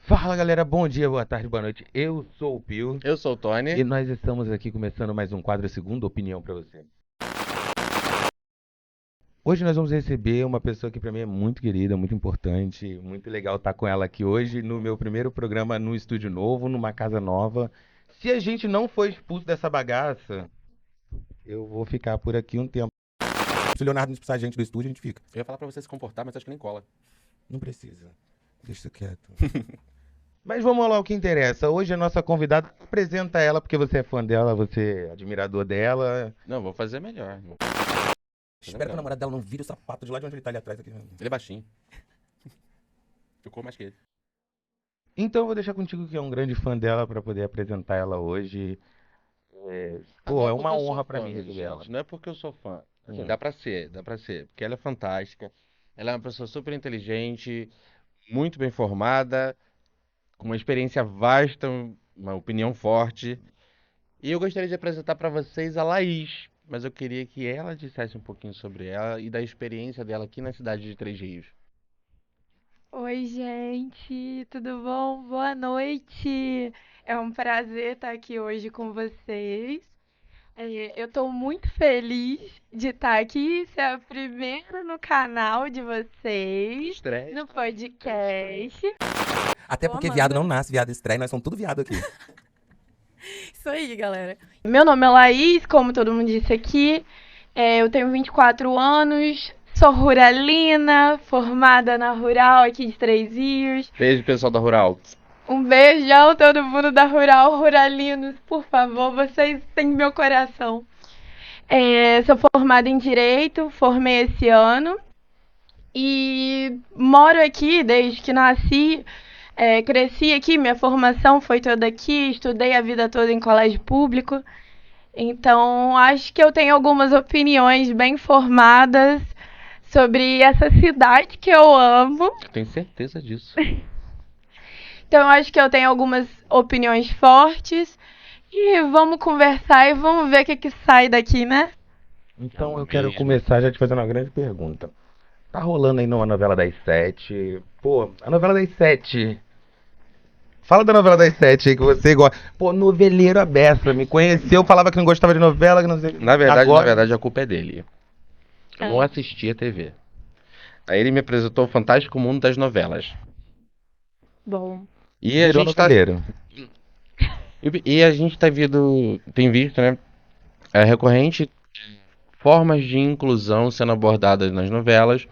Fala galera, bom dia, boa tarde, boa noite. Eu sou o Pio Eu sou o Tony. e nós estamos aqui começando mais um quadro Segunda Opinião pra você. Hoje nós vamos receber uma pessoa que pra mim é muito querida, muito importante, muito legal estar com ela aqui hoje no meu primeiro programa no estúdio novo, numa casa nova. Se a gente não for expulso dessa bagaça, eu vou ficar por aqui um tempo. Se o Leonardo não expulsar a gente do estúdio, a gente fica. Eu ia falar pra você se comportar, mas acho que nem cola. Não precisa. Deixa isso quieto. Mas vamos lá ao que interessa. Hoje a nossa convidada, apresenta ela porque você é fã dela, você é admirador dela. Não, vou fazer melhor. Espero que o namorado dela não vire o sapato de lá de onde ele tá ali atrás. Aqui. Ele é baixinho. Ficou mais que ele. Então eu vou deixar contigo que é um grande fã dela pra poder apresentar ela hoje. Pô, é uma honra pra mim receber ela. Não é porque eu sou fã. Assim, Hum. dá pra ser. Porque ela é fantástica. Ela é uma pessoa super inteligente, muito bem formada, com uma experiência vasta, uma opinião forte. E eu gostaria de apresentar pra vocês a Laís. Mas eu queria que ela dissesse um pouquinho sobre ela e da experiência dela aqui na cidade de Três Rios. Oi, gente, tudo bom? Boa noite. É um prazer estar aqui hoje com vocês. Eu estou muito feliz de estar aqui, ser a primeira no canal de vocês, Estresse. no podcast. Até Tô porque amando. viado não nasce, viado estreia, nós somos tudo viado aqui. Isso aí, galera. Meu nome é Laís, como todo mundo disse aqui. Eu tenho 24 anos, sou ruralina, formada na Rural aqui de Três Rios. Beijo, pessoal da Rural. Um beijão, todo mundo da Rural, ruralinos, por favor, vocês têm meu coração. Sou formada em Direito, formei esse ano e moro aqui desde que nasci. Cresci aqui, minha formação foi toda aqui, estudei a vida toda em colégio público. Então, acho que eu tenho algumas opiniões bem formadas sobre essa cidade que eu amo. Eu tenho certeza disso. Então, eu acho que eu tenho algumas opiniões fortes. E vamos conversar e vamos ver o que sai daqui, né? Então eu quero começar já te fazendo uma grande pergunta. Tá rolando aí numa novela das sete. Pô, a novela das sete. Fala da novela das sete aí que você gosta. Pô, noveleiro a beça. Me conheceu, falava que não gostava de novela, que não sei. Na verdade, Agora... a culpa é dele. Eu não assistia TV. Aí ele me apresentou o Fantástico Mundo das Novelas. Bom. E a Virou gente tá, noveleiro. e a gente tem visto, né, recorrente formas de inclusão sendo abordadas nas novelas.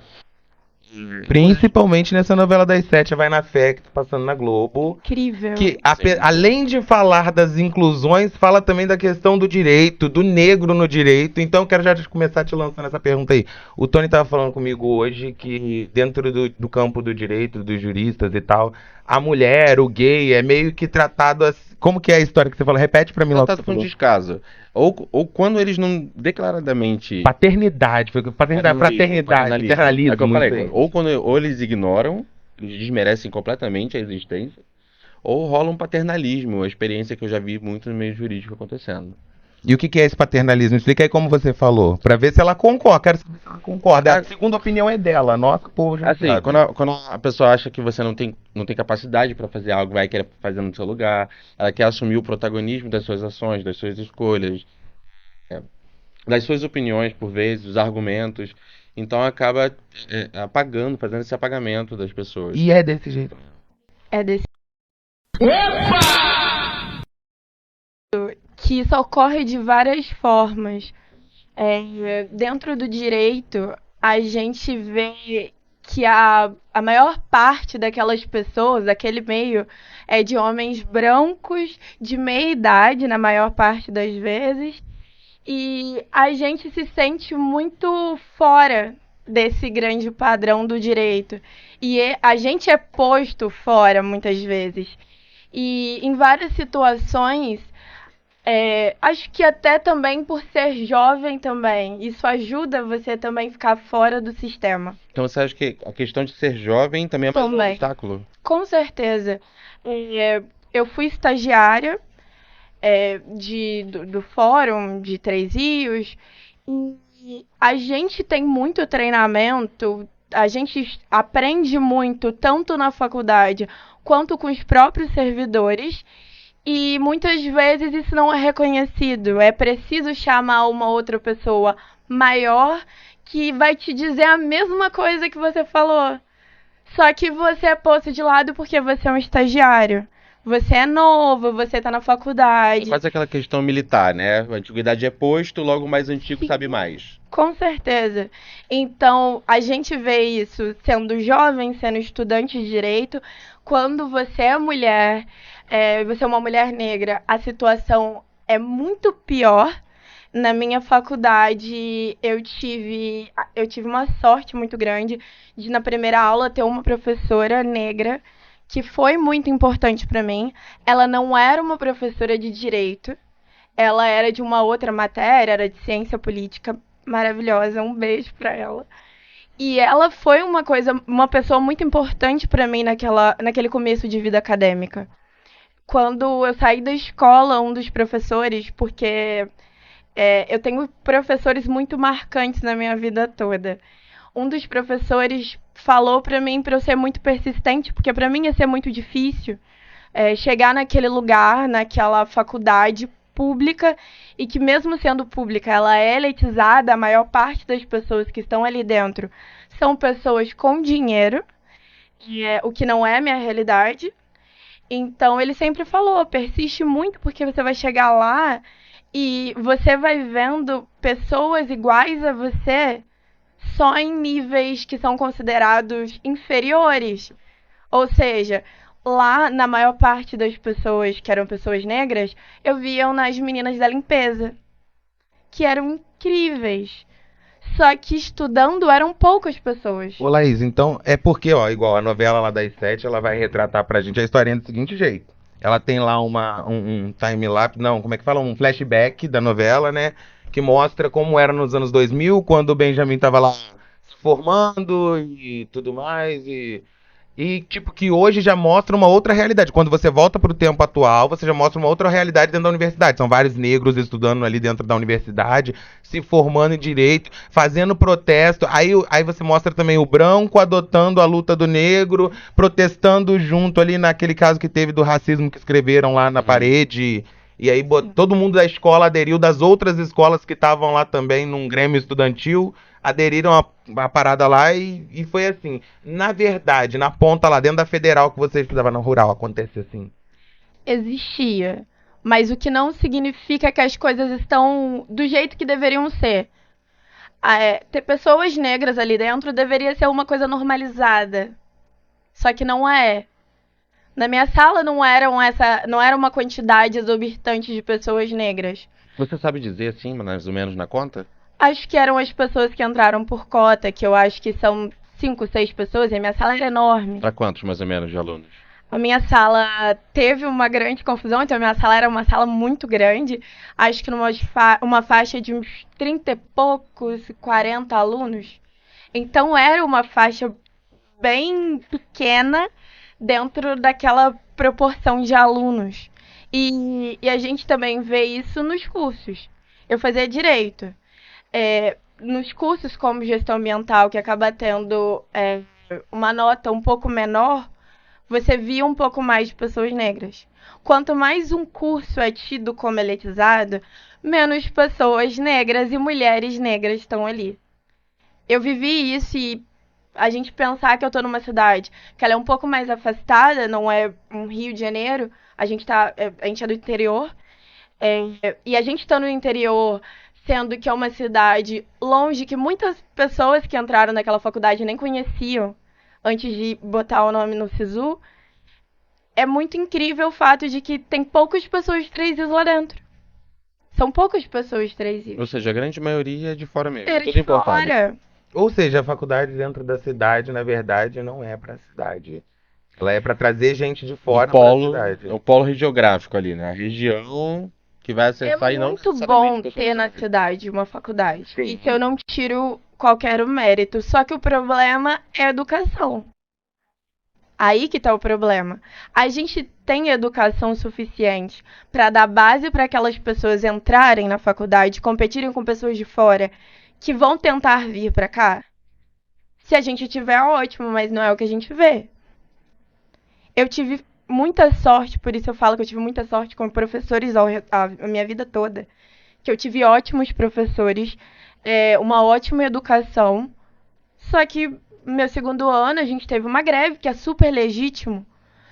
Principalmente nessa novela das sete, a Vai na Fé, que tá passando na Globo. Incrível. Que, além de falar das inclusões, fala também da questão do direito, do negro no direito. Então, eu quero já começar te lançando essa pergunta aí. O Tony estava falando comigo hoje que, dentro do campo do direito, dos juristas e tal, a mulher, o gay, é meio que tratado assim. Como que é a história que você falou? Repete pra mim logo. Tratado com descaso. Ou quando eles não declaradamente... Paternidade, fraternidade, paternalismo. É o que eu falei. isso aí. Ou eles ignoram, eles desmerecem completamente a existência, ou rola um paternalismo, uma experiência que eu já vi muito no meio jurídico acontecendo. E o que é esse paternalismo? Explica aí como você falou, pra ver se ela concorda. Quero saber se ela concorda. A segunda opinião é dela, a nossa, pô, já Assim, sabe. quando a pessoa acha que você não tem capacidade para fazer algo, vai querer fazer no seu lugar, ela quer assumir o protagonismo das suas ações, das suas escolhas, das suas opiniões, por vezes, os argumentos. Então acaba apagando, fazendo esse apagamento das pessoas. E é desse jeito. É desse. Que isso ocorre de várias formas. Dentro do direito, a gente vê que a maior parte daquelas pessoas, daquele meio, é de homens brancos, de meia idade, na maior parte das vezes, e a gente se sente muito fora desse grande padrão do direito. E a gente é posto fora, muitas vezes. E em várias situações... acho que até também por ser jovem também. Isso ajuda você também ficar fora do sistema. Então você acha que a questão de ser jovem também é mais um Também. obstáculo? Com certeza. Eu fui estagiária do Fórum de Três Rios e a gente tem muito treinamento a gente aprende muito, tanto na faculdade quanto com os próprios servidores, e muitas vezes isso não é reconhecido. É preciso chamar uma outra pessoa maior que vai te dizer a mesma coisa que você falou. Só que você é posto de lado porque você é um estagiário. Você é novo, você tá na É faculdade. quase aquela questão militar, né? A antiguidade é posto, logo o mais antigo sabe mais. Com certeza. Então, a gente vê isso sendo jovem, sendo estudante de direito. Quando você é mulher, você é uma mulher negra, a situação é muito pior. Na minha faculdade, eu tive uma sorte muito grande de, na primeira aula, ter uma professora negra que foi muito importante para mim. Ela não era uma professora de direito, ela era de uma outra matéria, era de ciência política, maravilhosa, um beijo para ela. E ela foi uma pessoa muito importante para mim naquele começo de vida acadêmica. Quando eu saí da escola, um dos professores, porque eu tenho professores muito marcantes na minha vida toda. Um dos professores falou para mim para eu ser muito persistente, porque para mim ia ser muito difícil chegar naquele lugar, naquela faculdade pública, e que mesmo sendo pública, ela é elitizada. A maior parte das pessoas que estão ali dentro são pessoas com dinheiro, o que não é a minha realidade. Então ele sempre falou, persiste muito, porque você vai chegar lá e você vai vendo pessoas iguais a você só em níveis que são considerados inferiores. Ou seja, lá, na maior parte das pessoas que eram pessoas negras, eu via nas meninas da limpeza, que eram incríveis. Só que estudando eram poucas pessoas. Ô, Laís, então é porque, ó, igual a novela lá das 7, ela vai retratar pra gente a historinha do seguinte jeito. Ela tem lá um time-lapse, não, como é que fala? Um flashback da novela, né? Que mostra como era nos anos 2000, quando o Benjamin tava lá se formando e tudo mais, e tipo, que hoje já mostra uma outra realidade. Quando você volta pro tempo atual, você já mostra uma outra realidade dentro da universidade. São vários negros estudando ali dentro da universidade, se formando em direito, fazendo protesto. Aí você mostra também o branco adotando a luta do negro, protestando junto ali naquele caso que teve do racismo que escreveram lá na parede. E aí todo mundo da escola aderiu, das outras escolas que estavam lá também num grêmio estudantil, aderiram a parada lá e foi assim. Na verdade, na ponta lá dentro da federal que você estudava na rural, acontece assim. Existia, mas o que não significa que as coisas estão do jeito que deveriam ser. Ter pessoas negras ali dentro deveria ser uma coisa normalizada. Só que não é. Na minha sala não era uma quantidade exorbitante de pessoas negras. Você sabe dizer assim, mais ou menos na conta? Acho que eram as pessoas que entraram por cota, que eu acho que são 5, 6 pessoas, e a minha sala era enorme. Para quantos mais ou menos de alunos? A minha sala teve uma grande confusão, então a minha sala era uma sala muito grande. Acho que uma faixa de uns 30 e poucos, 40 alunos. Então era uma faixa bem pequena dentro daquela proporção de alunos. E a gente também vê isso nos cursos. Eu fazia direito. Nos cursos como gestão ambiental, que acaba tendo uma nota um pouco menor, você via um pouco mais de pessoas negras. Quanto mais um curso é tido como elitizado, menos pessoas negras e mulheres negras estão ali. Eu vivi isso, e a gente pensar que eu tô numa cidade que ela é um pouco mais afastada, não é um Rio de Janeiro, a gente é do interior, e a gente tá no interior, sendo que é uma cidade longe, que muitas pessoas que entraram naquela faculdade nem conheciam antes de botar o nome no SISU. É muito incrível o fato de que tem poucas pessoas 3is lá dentro. São poucas pessoas 3is. Ou seja, a grande maioria é de fora mesmo. Era Tudo de importado. fora. Ou seja, a faculdade dentro da cidade, na verdade, não é pra cidade. Ela é pra trazer gente de fora pra cidade. É o polo geográfico ali, né? A região que vai acessar e É não muito necessariamente bom pessoas ter na negras. cidade uma faculdade. Sim. Isso eu não tiro qualquer mérito. Só que o problema é a educação. Aí que tá o problema. A gente tem educação suficiente para dar base para aquelas pessoas entrarem na faculdade, competirem com pessoas de fora que vão tentar vir para cá? Se a gente tiver, ótimo, mas não é o que a gente vê. Eu tive muita sorte, por isso eu falo que eu tive muita sorte com professores a minha vida toda. Que eu tive ótimos professores, uma ótima educação. Só que no meu segundo ano a gente teve uma greve, que é super legítimo.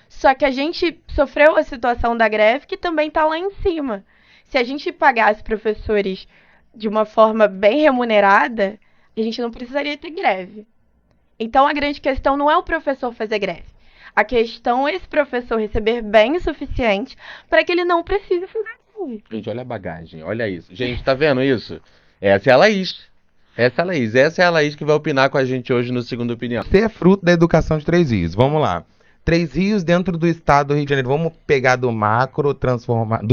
Só que a gente sofreu a situação da greve, que também está lá em cima. Se a gente pagasse professores de uma forma bem remunerada, a gente não precisaria ter greve. Então a grande questão não é o professor fazer greve. A questão é esse professor receber bem o suficiente para que ele não precise fazer greve. Gente, olha a bagagem, olha isso. Gente, tá vendo isso? Essa é a Laís. Essa é a Laís. Essa é a Laís que vai opinar com a gente hoje no Segundo Opinião. Você é fruto da educação de Três Rios. Vamos lá. Três Rios dentro do estado do Rio de Janeiro. Vamos pegar do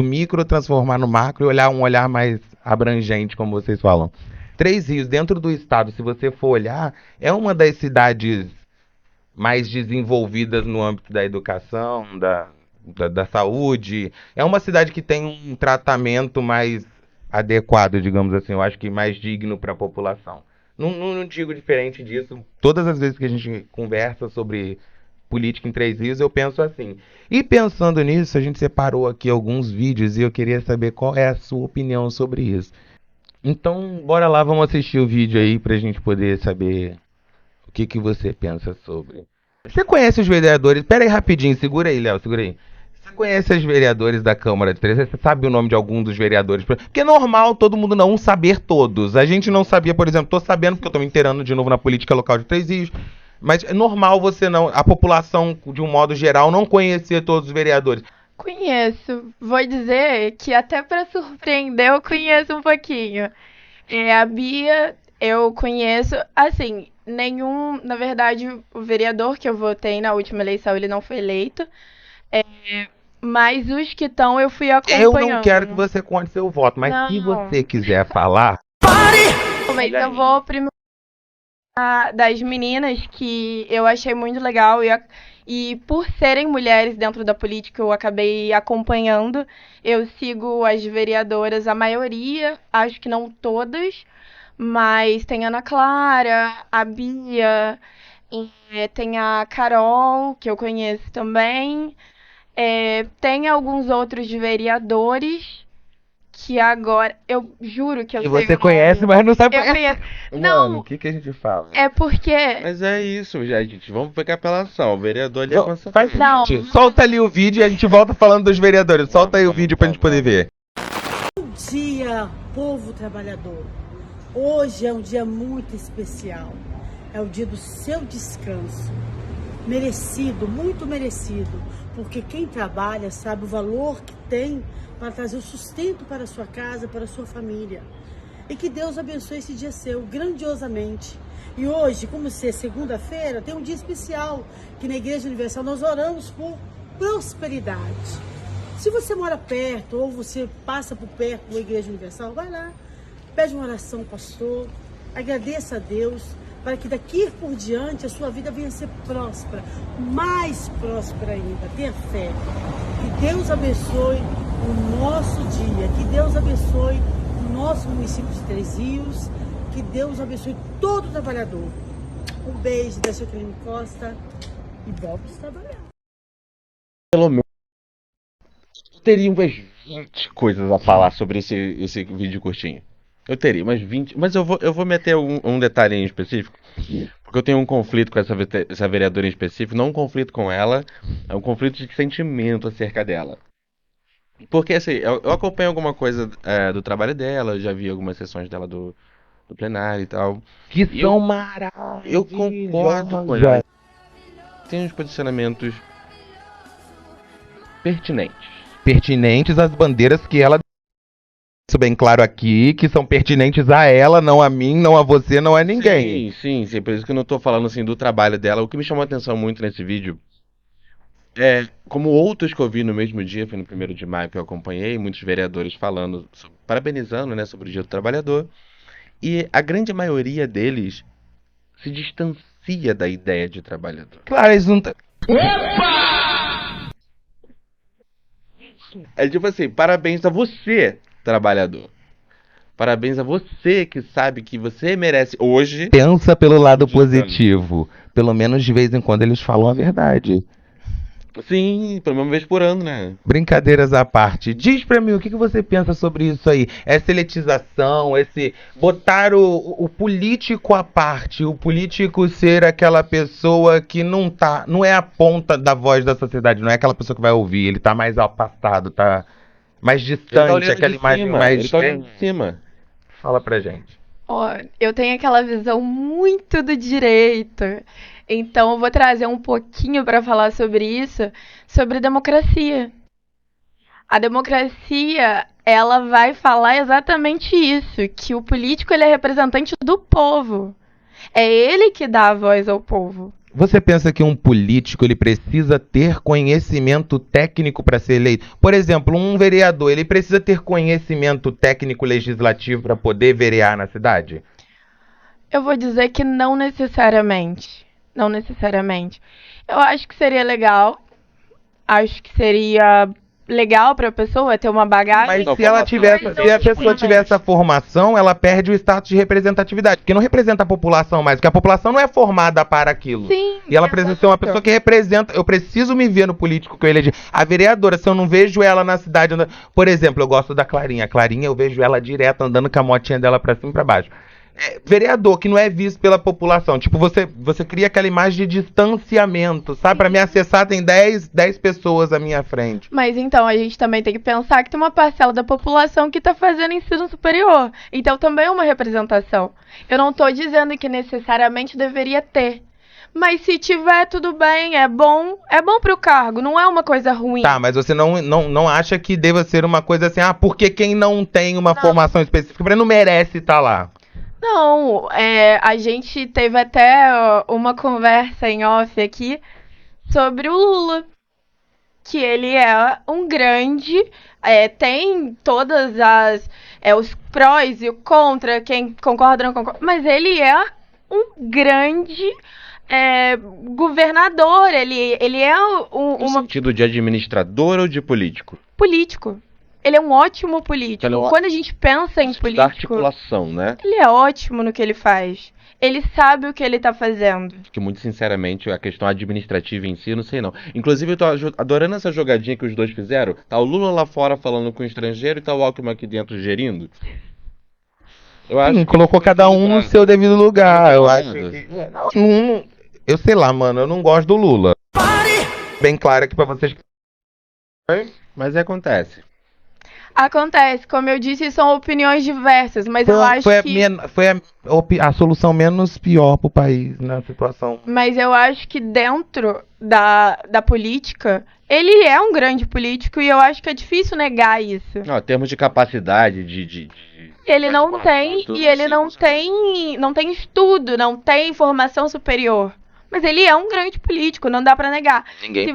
micro, transformar no macro e olhar um olhar mais abrangente, como vocês falam. Três Rios dentro do estado, se você for olhar, é uma das cidades mais desenvolvidas no âmbito da educação, da saúde. É uma cidade que tem um tratamento mais adequado, digamos assim, eu acho que mais digno para a população. Não digo diferente disso. Todas as vezes que a gente conversa sobre política em Três Rios, eu penso assim. E pensando nisso, a gente separou aqui alguns vídeos e eu queria saber qual é a sua opinião sobre isso. Então, bora lá, vamos assistir o vídeo aí pra gente poder saber o que você pensa sobre. Você conhece os vereadores? Pera aí rapidinho, segura aí, Léo, segura aí. Você conhece os vereadores da Câmara de Três Rios? Você sabe o nome de algum dos vereadores? Porque é normal todo mundo não saber todos. A gente não sabia, por exemplo, tô sabendo porque eu tô me inteirando de novo na política local de Três Rios. Mas é normal você não, a população, de um modo geral, não conhecer todos os vereadores. Conheço. Vou dizer que até para surpreender eu conheço um pouquinho. A Bia, eu conheço, assim, na verdade, o vereador que eu votei na última eleição, ele não foi eleito. Mas os que estão, eu fui acompanhando. Eu não quero que você conte seu voto, mas se Não. você quiser falar... Mas eu vou primeiro das meninas que eu achei muito legal e por serem mulheres dentro da política eu acabei acompanhando. Eu sigo as vereadoras, a maioria, acho que não todas, mas tem a Ana Clara, a Bia, tem a Carol, que eu conheço também. Tem alguns outros vereadores que agora, eu juro que eu E sei você o conhece, nome. mas não sabe... Eu conheço. Mano, Não, o que a gente fala? é porque Mas é isso, já, gente. Vamos pegar apelação. O vereador ali é concentrado. Faz Não. seguinte, solta ali o vídeo e a gente volta falando dos vereadores. Solta aí o vídeo pra gente poder ver. Bom dia, povo trabalhador. Hoje é um dia muito especial. É o dia do seu descanso. Merecido, muito merecido. Porque quem trabalha sabe o valor que tem para trazer o sustento para a sua casa, para a sua família. E que Deus abençoe esse dia seu grandiosamente. E hoje, como se é segunda-feira, tem um dia especial que na Igreja Universal nós oramos por prosperidade. Se você mora perto ou você passa por perto da Igreja Universal, vai lá, pede uma oração, pastor, agradeça a Deus para que daqui por diante a sua vida venha a ser próspera, mais próspera ainda. Tenha fé. Que Deus abençoe o nosso dia, que Deus abençoe o nosso município de Três Rios, que Deus abençoe todo trabalhador. Um beijo da Jacqueline Costa e vamos trabalhar. Pelo menos teria umas 20 coisas a falar sobre esse vídeo curtinho. Eu teria umas 20, mas eu vou meter um detalhe em específico, porque eu tenho um conflito com essa vereadora em específico, não um conflito com ela, é um conflito de sentimento acerca dela. Porque assim, eu acompanho alguma coisa do trabalho dela, eu já vi algumas sessões dela do plenário e tal. Que E são eu maravilhosos. concordo com ela. Tem uns posicionamentos pertinentes Às bandeiras que ela... Isso bem claro aqui, que são pertinentes a ela, não a mim, não a você, não a ninguém. Sim, por isso que eu não tô falando assim do trabalho dela. O que me chamou a atenção muito nesse vídeo como outros que eu vi no mesmo dia, foi no 1º de maio que eu acompanhei, muitos vereadores falando, parabenizando, né, sobre o Dia do Trabalhador, e a grande maioria deles se distancia da ideia de trabalhador. Claro, eles não... É tipo assim, parabéns a você, trabalhador. Parabéns a você que sabe que você merece hoje. Pensa pelo lado Justificando. positivo. Pelo menos de vez em quando eles falam a verdade. Sim, pelo menos uma vez por ano, né? Brincadeiras à parte. Diz pra mim, o que você pensa sobre isso aí? Essa elitização, esse botar o político à parte, o político ser aquela pessoa que não é a ponta da voz da sociedade, não é aquela pessoa que vai ouvir, ele tá mais afastado, tá mais Ele tá distante, olhando aquela de imagem cima, mais... ele tá olhando de cima. Fala pra gente. Ó, eu tenho aquela visão muito do direito. Então, eu vou trazer um pouquinho para falar sobre isso, sobre democracia. A democracia, ela vai falar exatamente isso, que o político ele é representante do povo. É ele que dá a voz ao povo. Você pensa que um político ele precisa ter conhecimento técnico para ser eleito? Por exemplo, um vereador, ele precisa ter conhecimento técnico legislativo para poder verear na cidade? Eu vou dizer que não necessariamente. Não necessariamente. Eu acho que seria legal. Acho que seria legal para a pessoa ter uma bagagem. Mas Não, se ela formação. tiver, Mas se a não pessoa tiver essa formação, ela perde o status de representatividade, porque não representa a população mais, porque a população não é formada para aquilo. Sim. E ela precisa ser uma pessoa que representa. Eu preciso me ver no político que eu elegi. A vereadora, se eu não vejo ela na cidade. Por exemplo, eu gosto da Clarinha. A Clarinha, eu vejo ela direto andando com a motinha dela pra cima e pra baixo. Vereador que não é visto pela população. Tipo, você cria aquela imagem de distanciamento, sabe? Pra me acessar tem 10 pessoas à minha frente. Mas então, a gente também tem que pensar que tem uma parcela da população que está fazendo ensino superior. Então, também é uma representação. Eu não estou dizendo que necessariamente deveria ter. Mas se tiver, tudo bem, é bom pro cargo, não é uma coisa ruim. Tá, mas você não acha que deva ser uma coisa assim, porque quem não tem uma formação específica não merece estar lá? Não, a gente teve até uma conversa em off aqui sobre o Lula. Que ele é um grande, tem todas os prós e o contra, quem concorda ou não concorda, mas ele é um grande governador, ele é No sentido de administrador ou de político? político. Ele é um ótimo político. Ele é um- Quando a gente pensa em Da político, articulação, né? ele é ótimo no que ele faz. Ele sabe o que ele tá fazendo. Que muito sinceramente a questão administrativa em si, eu não sei não. Inclusive eu tô adorando essa jogadinha que os dois fizeram. Tá o Lula lá fora falando com o estrangeiro e tá o Alckmin aqui dentro gerindo. Eu acho que Colocou cada um no seu devido lugar. Eu acho que... Eu sei lá, mano, eu não gosto do Lula. Bem claro aqui pra vocês. Mas acontece. Acontece, como eu disse, são opiniões diversas, mas eu acho Foi a solução menos pior pro país na situação. Mas eu acho que dentro da política, ele é um grande político e eu acho que é difícil negar isso. Não, em termos de capacidade de Ele não tem, tudo e ele sim, não tem estudo, não tem formação superior. Mas ele é um grande político, não dá pra negar. Ninguém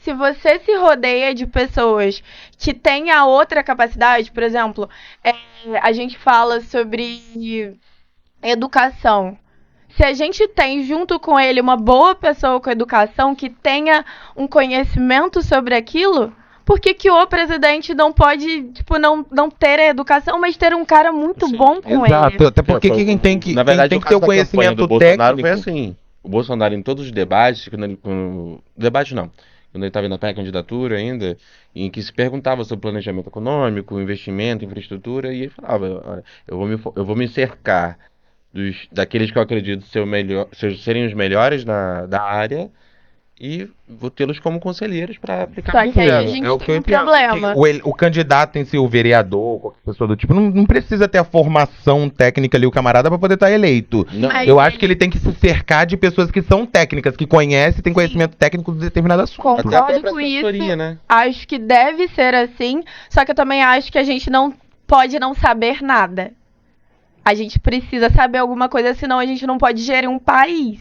Se você se rodeia de pessoas que têm a outra capacidade, por exemplo, a gente fala sobre educação. Se a gente tem junto com ele uma boa pessoa com educação que tenha um conhecimento sobre aquilo, por que o presidente não pode, não ter a educação, mas ter um cara muito bom com Exato, ele? até porque quem tem que, Na verdade, quem tem que o ter o caso da campanha do conhecimento Bolsonaro técnico. foi assim. O Bolsonaro em todos os debates, debate não. Quando ele estava indo para a candidatura ainda, em que se perguntava sobre planejamento econômico, investimento, infraestrutura, e ele falava, olha, eu vou me cercar daqueles que eu acredito serem os melhores da área e vou tê-los como conselheiros para aplicar. Só que aí a É gente o que tem eu um entendo. problema. O candidato em si, o vereador, qualquer pessoa do tipo, não precisa ter a formação técnica ali, o camarada, pra poder estar eleito. Não, Mas- Eu acho que ele tem que se cercar de pessoas que são técnicas, que conhecem, têm conhecimento técnico de determinado assunto. até a Concordo própria com isso. assessoria, né? Acho que deve ser assim, só que eu também acho que a gente não pode não saber nada. A gente precisa saber alguma coisa, senão a gente não pode gerir um país.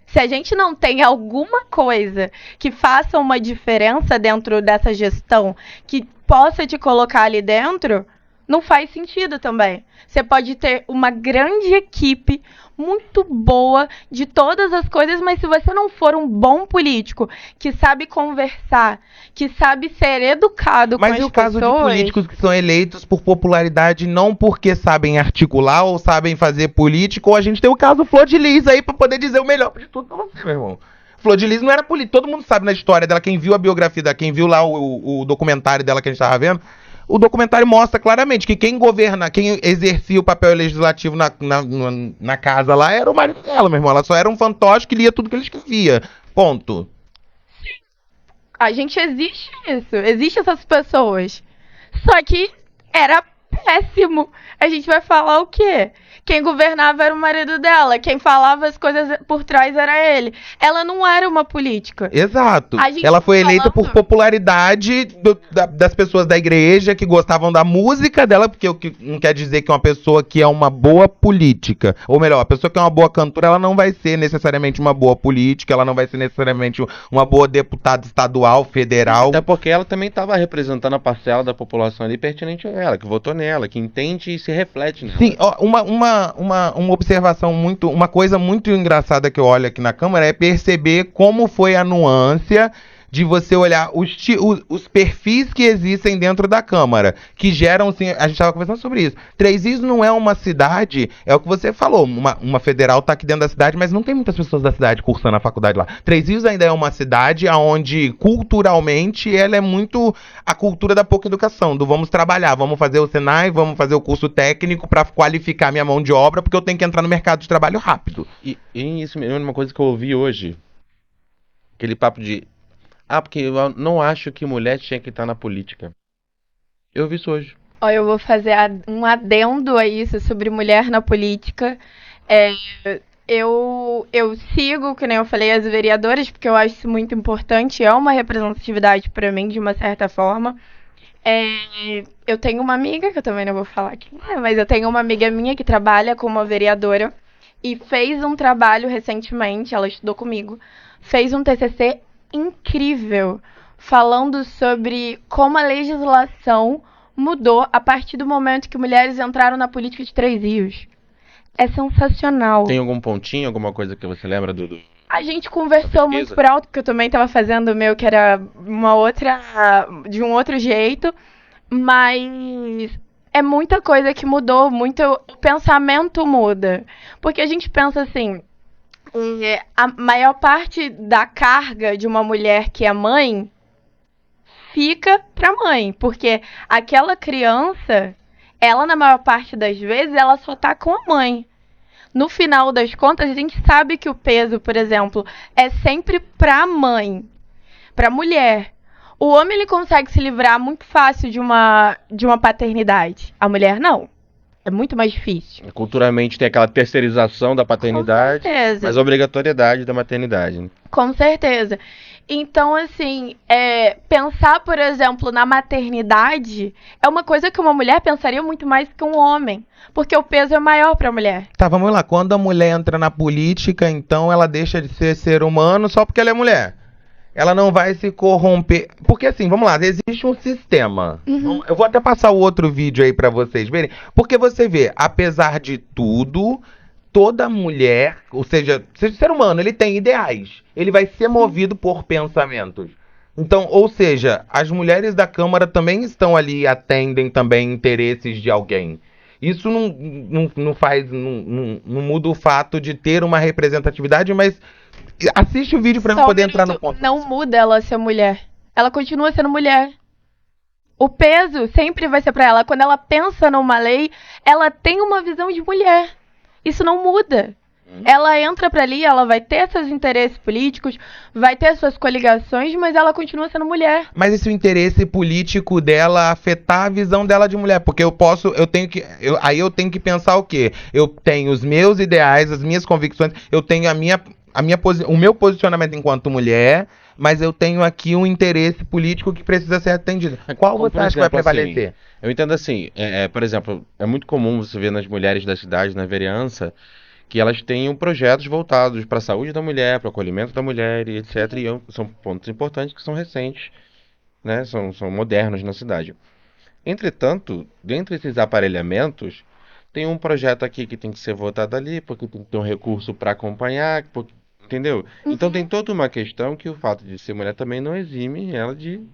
Se a gente não tem alguma coisa que faça uma diferença dentro dessa gestão, que possa te colocar ali dentro, não faz sentido também. Você pode ter uma grande equipe, muito boa de todas as coisas, mas se você não for um bom político, que sabe conversar, que sabe ser educado com Mas e as o caso de pessoas... políticos que são eleitos por popularidade, não porque sabem articular ou sabem fazer política, ou a gente tem o caso Flor de Lis aí pra poder dizer o melhor de tudo pra você, meu irmão. Flor de Lis não era política, todo mundo sabe na história dela, quem viu a biografia dela, quem viu lá o documentário dela que a gente tava vendo, o documentário mostra claramente que quem governa, quem exercia o papel legislativo na casa lá era o marido dela, meu irmão. Ela só era um fantoche que lia tudo que ele escrevia. Ponto. A gente existe isso, existe essas pessoas. Só que era péssimo. A gente vai falar o quê? Quem governava era o marido dela, quem falava as coisas por trás era ele. Ela não era uma política. Exato. A gente Ela foi tá eleita por falando- popularidade das pessoas da igreja que gostavam da música dela, porque o que não quer dizer que uma pessoa que é uma boa política, ou melhor, a pessoa que é uma boa cantora, ela não vai ser necessariamente uma boa política, ela não vai ser necessariamente uma boa deputada estadual, federal. Até porque ela também estava representando a parcela da população ali pertinente a ela, que votou nela, que entende e se reflete nela. Sim, ó, uma observação uma coisa muito engraçada que eu olho aqui na Câmara é perceber como foi a nuance de você olhar os perfis que existem dentro da Câmara, que geram, assim, a gente estava conversando sobre isso. Três Rios não é uma cidade, é o que você falou, uma federal está aqui dentro da cidade, mas não tem muitas pessoas da cidade cursando a faculdade lá. Três Rios ainda é uma cidade onde, culturalmente, ela é muito a cultura da pouca educação, do vamos trabalhar, vamos fazer o Senai, vamos fazer o curso técnico para qualificar minha mão de obra, porque eu tenho que entrar no mercado de trabalho rápido. E isso mesmo é uma coisa que eu ouvi hoje. Aquele papo de... porque eu não acho que mulher tinha que estar na política. Eu ouvi isso hoje. Ó, eu vou fazer um adendo a isso sobre mulher na política. É, eu sigo, que nem eu falei, as vereadoras, porque eu acho isso muito importante. É uma representatividade para mim, de uma certa forma. Eu tenho uma amiga, que eu também não vou falar aqui, mas eu tenho uma amiga minha que trabalha como vereadora e fez um trabalho recentemente, ela estudou comigo, fez um TCC incrível, falando sobre como a legislação mudou a partir do momento que mulheres entraram na política de Três Rios. É sensacional. Tem algum pontinho, alguma coisa que você lembra do... A gente conversou muito pesquisa? por alto, porque eu também estava fazendo o meu, que era de um outro jeito, mas é muita coisa que mudou, muito o pensamento muda. Porque a gente pensa assim, a maior parte da carga de uma mulher que é mãe fica pra mãe, porque aquela criança, ela na maior parte das vezes, ela só tá com a mãe. No final das contas, a gente sabe que o peso, por exemplo, é sempre pra mãe, pra mulher. O homem ele consegue se livrar muito fácil de uma paternidade. A mulher não. É muito mais difícil. Culturalmente tem aquela terceirização da paternidade, Com certeza. mas a obrigatoriedade da maternidade, né? Com certeza. Então, assim, pensar, por exemplo, na maternidade é uma coisa que uma mulher pensaria muito mais que um homem. Porque o peso é maior para a mulher. Tá, vamos lá. Quando a mulher entra na política, então ela deixa de ser ser humano só porque ela é mulher. Ela não vai se corromper. Porque assim, vamos lá, existe um sistema. Eu vou até passar o outro vídeo aí pra vocês verem. Porque você vê, apesar de tudo, toda mulher, ou seja, ser humano, ele tem ideais. Ele vai ser movido por pensamentos. Então, ou seja, as mulheres da Câmara também estão ali e atendem também interesses de alguém. Isso não faz, não muda o fato de ter uma representatividade, mas assiste o vídeo pra eu Só um poder entrar no minuto. ponto. Não muda ela ser mulher. Ela continua sendo mulher. O peso sempre vai ser pra ela. Quando ela pensa numa lei, ela tem uma visão de mulher. Isso não muda. Ela entra pra ali, ela vai ter seus interesses políticos, vai ter suas coligações, mas ela continua sendo mulher. Mas esse o interesse político dela afetar a visão dela de mulher, porque aí eu tenho que pensar o quê? Eu tenho os meus ideais, as minhas convicções, eu tenho o meu posicionamento enquanto mulher, mas eu tenho aqui um interesse político que precisa ser atendido. Qual Como, você por acha que vai exemplo, prevalecer? assim, eu entendo assim, por exemplo, é muito comum você ver nas mulheres da cidade, na vereança, que elas tenham projetos voltados para a saúde da mulher, para o acolhimento da mulher e etc. E são pontos importantes que são recentes, né? São modernos na cidade. Entretanto, dentre esses aparelhamentos, tem um projeto aqui que tem que ser votado ali, porque tem que ter um recurso para acompanhar, entendeu? Então tem toda uma questão que o fato de ser mulher também não exime ela de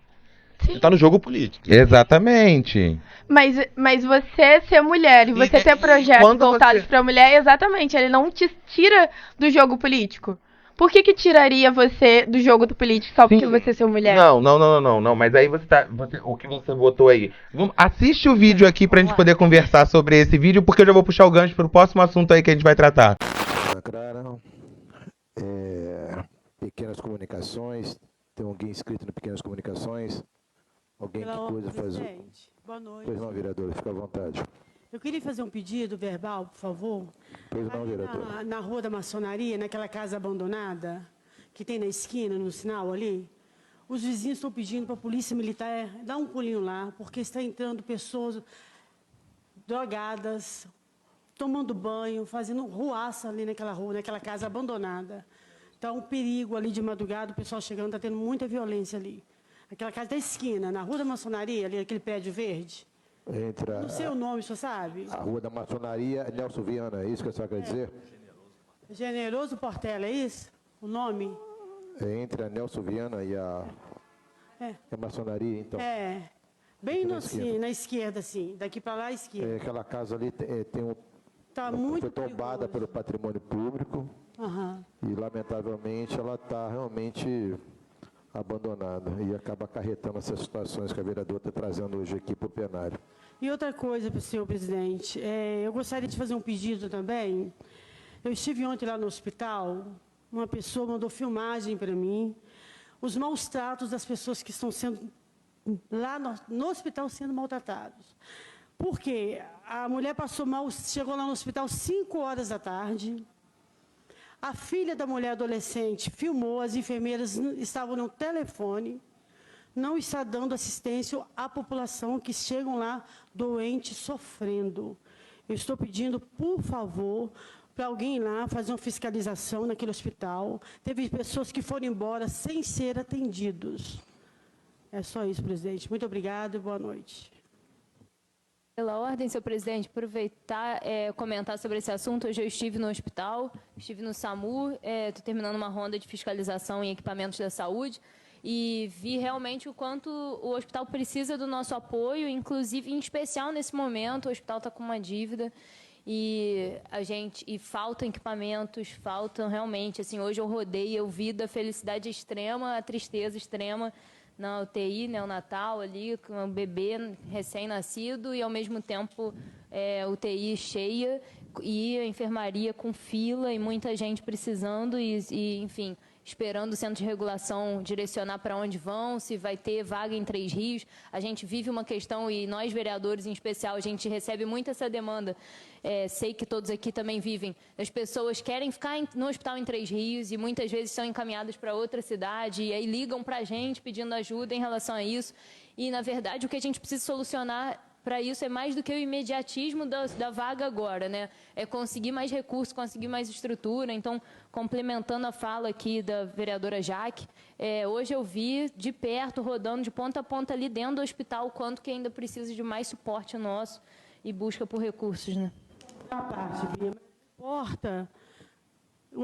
estar no jogo político. Exatamente. Mas você ser mulher e você ter projetos quando voltados você- pra mulher, exatamente, ele não te tira do jogo político. Por que tiraria você do jogo do político só porque Sim. você ser mulher? Não, mas aí o que você botou aí. Assiste o vídeo aqui pra gente poder conversar sobre esse vídeo, porque eu já vou puxar o gancho pro próximo assunto aí que a gente vai tratar. Lacraram, Pequenas Comunicações, tem alguém inscrito no Pequenas Comunicações? Alguém que Pela coisa ordem, faz... presidente. Boa noite. Pois não, vereador, fica à vontade. Eu queria fazer um pedido verbal, por favor. Pois não, Ali vereador. na Rua da Maçonaria, naquela casa abandonada, que tem na esquina, no sinal ali, os vizinhos estão pedindo para a polícia militar dar um pulinho lá, porque está entrando pessoas drogadas, tomando banho, fazendo ruaça ali naquela rua, naquela casa abandonada. Está um perigo ali de madrugada, o pessoal chegando, está tendo muita violência ali. Aquela casa da esquina, na Rua da Maçonaria, ali, aquele prédio verde. Entre Não sei o nome, o senhor sabe? a Rua da Maçonaria, Nelson Viana, é isso que a senhora quer dizer? Generoso Portela, é isso? O nome? É entre a Nelson Viana e a maçonaria, então. É. Bem Aqui no, na assim, esquerda. na esquerda, assim. Daqui para lá, à esquerda. Aquela casa ali tem um... Tá muito foi tombada perigoso. pelo patrimônio público Aham. e, lamentavelmente, ela está realmente abandonada e acaba acarretando essas situações que a vereadora está trazendo hoje aqui para o plenário. E outra coisa, senhor presidente, eu gostaria de fazer um pedido também. Eu estive ontem lá no hospital, uma pessoa mandou filmagem para mim, os maus tratos das pessoas que estão sendo lá no hospital sendo maltratados. Por quê? A mulher passou mal, chegou lá no hospital 5 horas da tarde. A filha da mulher adolescente filmou, as enfermeiras estavam no telefone, não está dando assistência à população que chegam lá doente, sofrendo. Eu estou pedindo, por favor, para alguém ir lá fazer uma fiscalização naquele hospital. Teve pessoas que foram embora sem ser atendidos. É só isso, presidente. Muito obrigada e boa noite. Pela ordem, senhor presidente, aproveitar comentar sobre esse assunto. Hoje eu estive no hospital, estive no SAMU, estou terminando uma ronda de fiscalização em equipamentos da saúde e vi realmente o quanto o hospital precisa do nosso apoio, inclusive, em especial nesse momento, o hospital está com uma dívida e faltam equipamentos, faltam realmente, assim, hoje eu rodei, eu vi da felicidade extrema, a tristeza extrema na UTI neonatal ali, com um bebê recém-nascido e, ao mesmo tempo, UTI cheia e a enfermaria com fila e muita gente precisando e enfim, esperando o centro de regulação direcionar para onde vão, se vai ter vaga em Três Rios. A gente vive uma questão, e nós, vereadores em especial, a gente recebe muito essa demanda, sei que todos aqui também vivem, as pessoas querem ficar no hospital em Três Rios e muitas vezes são encaminhadas para outra cidade e aí ligam para a gente pedindo ajuda em relação a isso. E, na verdade, o que a gente precisa solucionar para isso é mais do que o imediatismo da vaga agora, né? É conseguir mais recursos, conseguir mais estrutura. Então, complementando a fala aqui da vereadora Jaque, hoje eu vi de perto, rodando de ponta a ponta ali dentro do hospital, o quanto que ainda precisa de mais suporte nosso e busca por recursos, né? A parte, Bia, não importa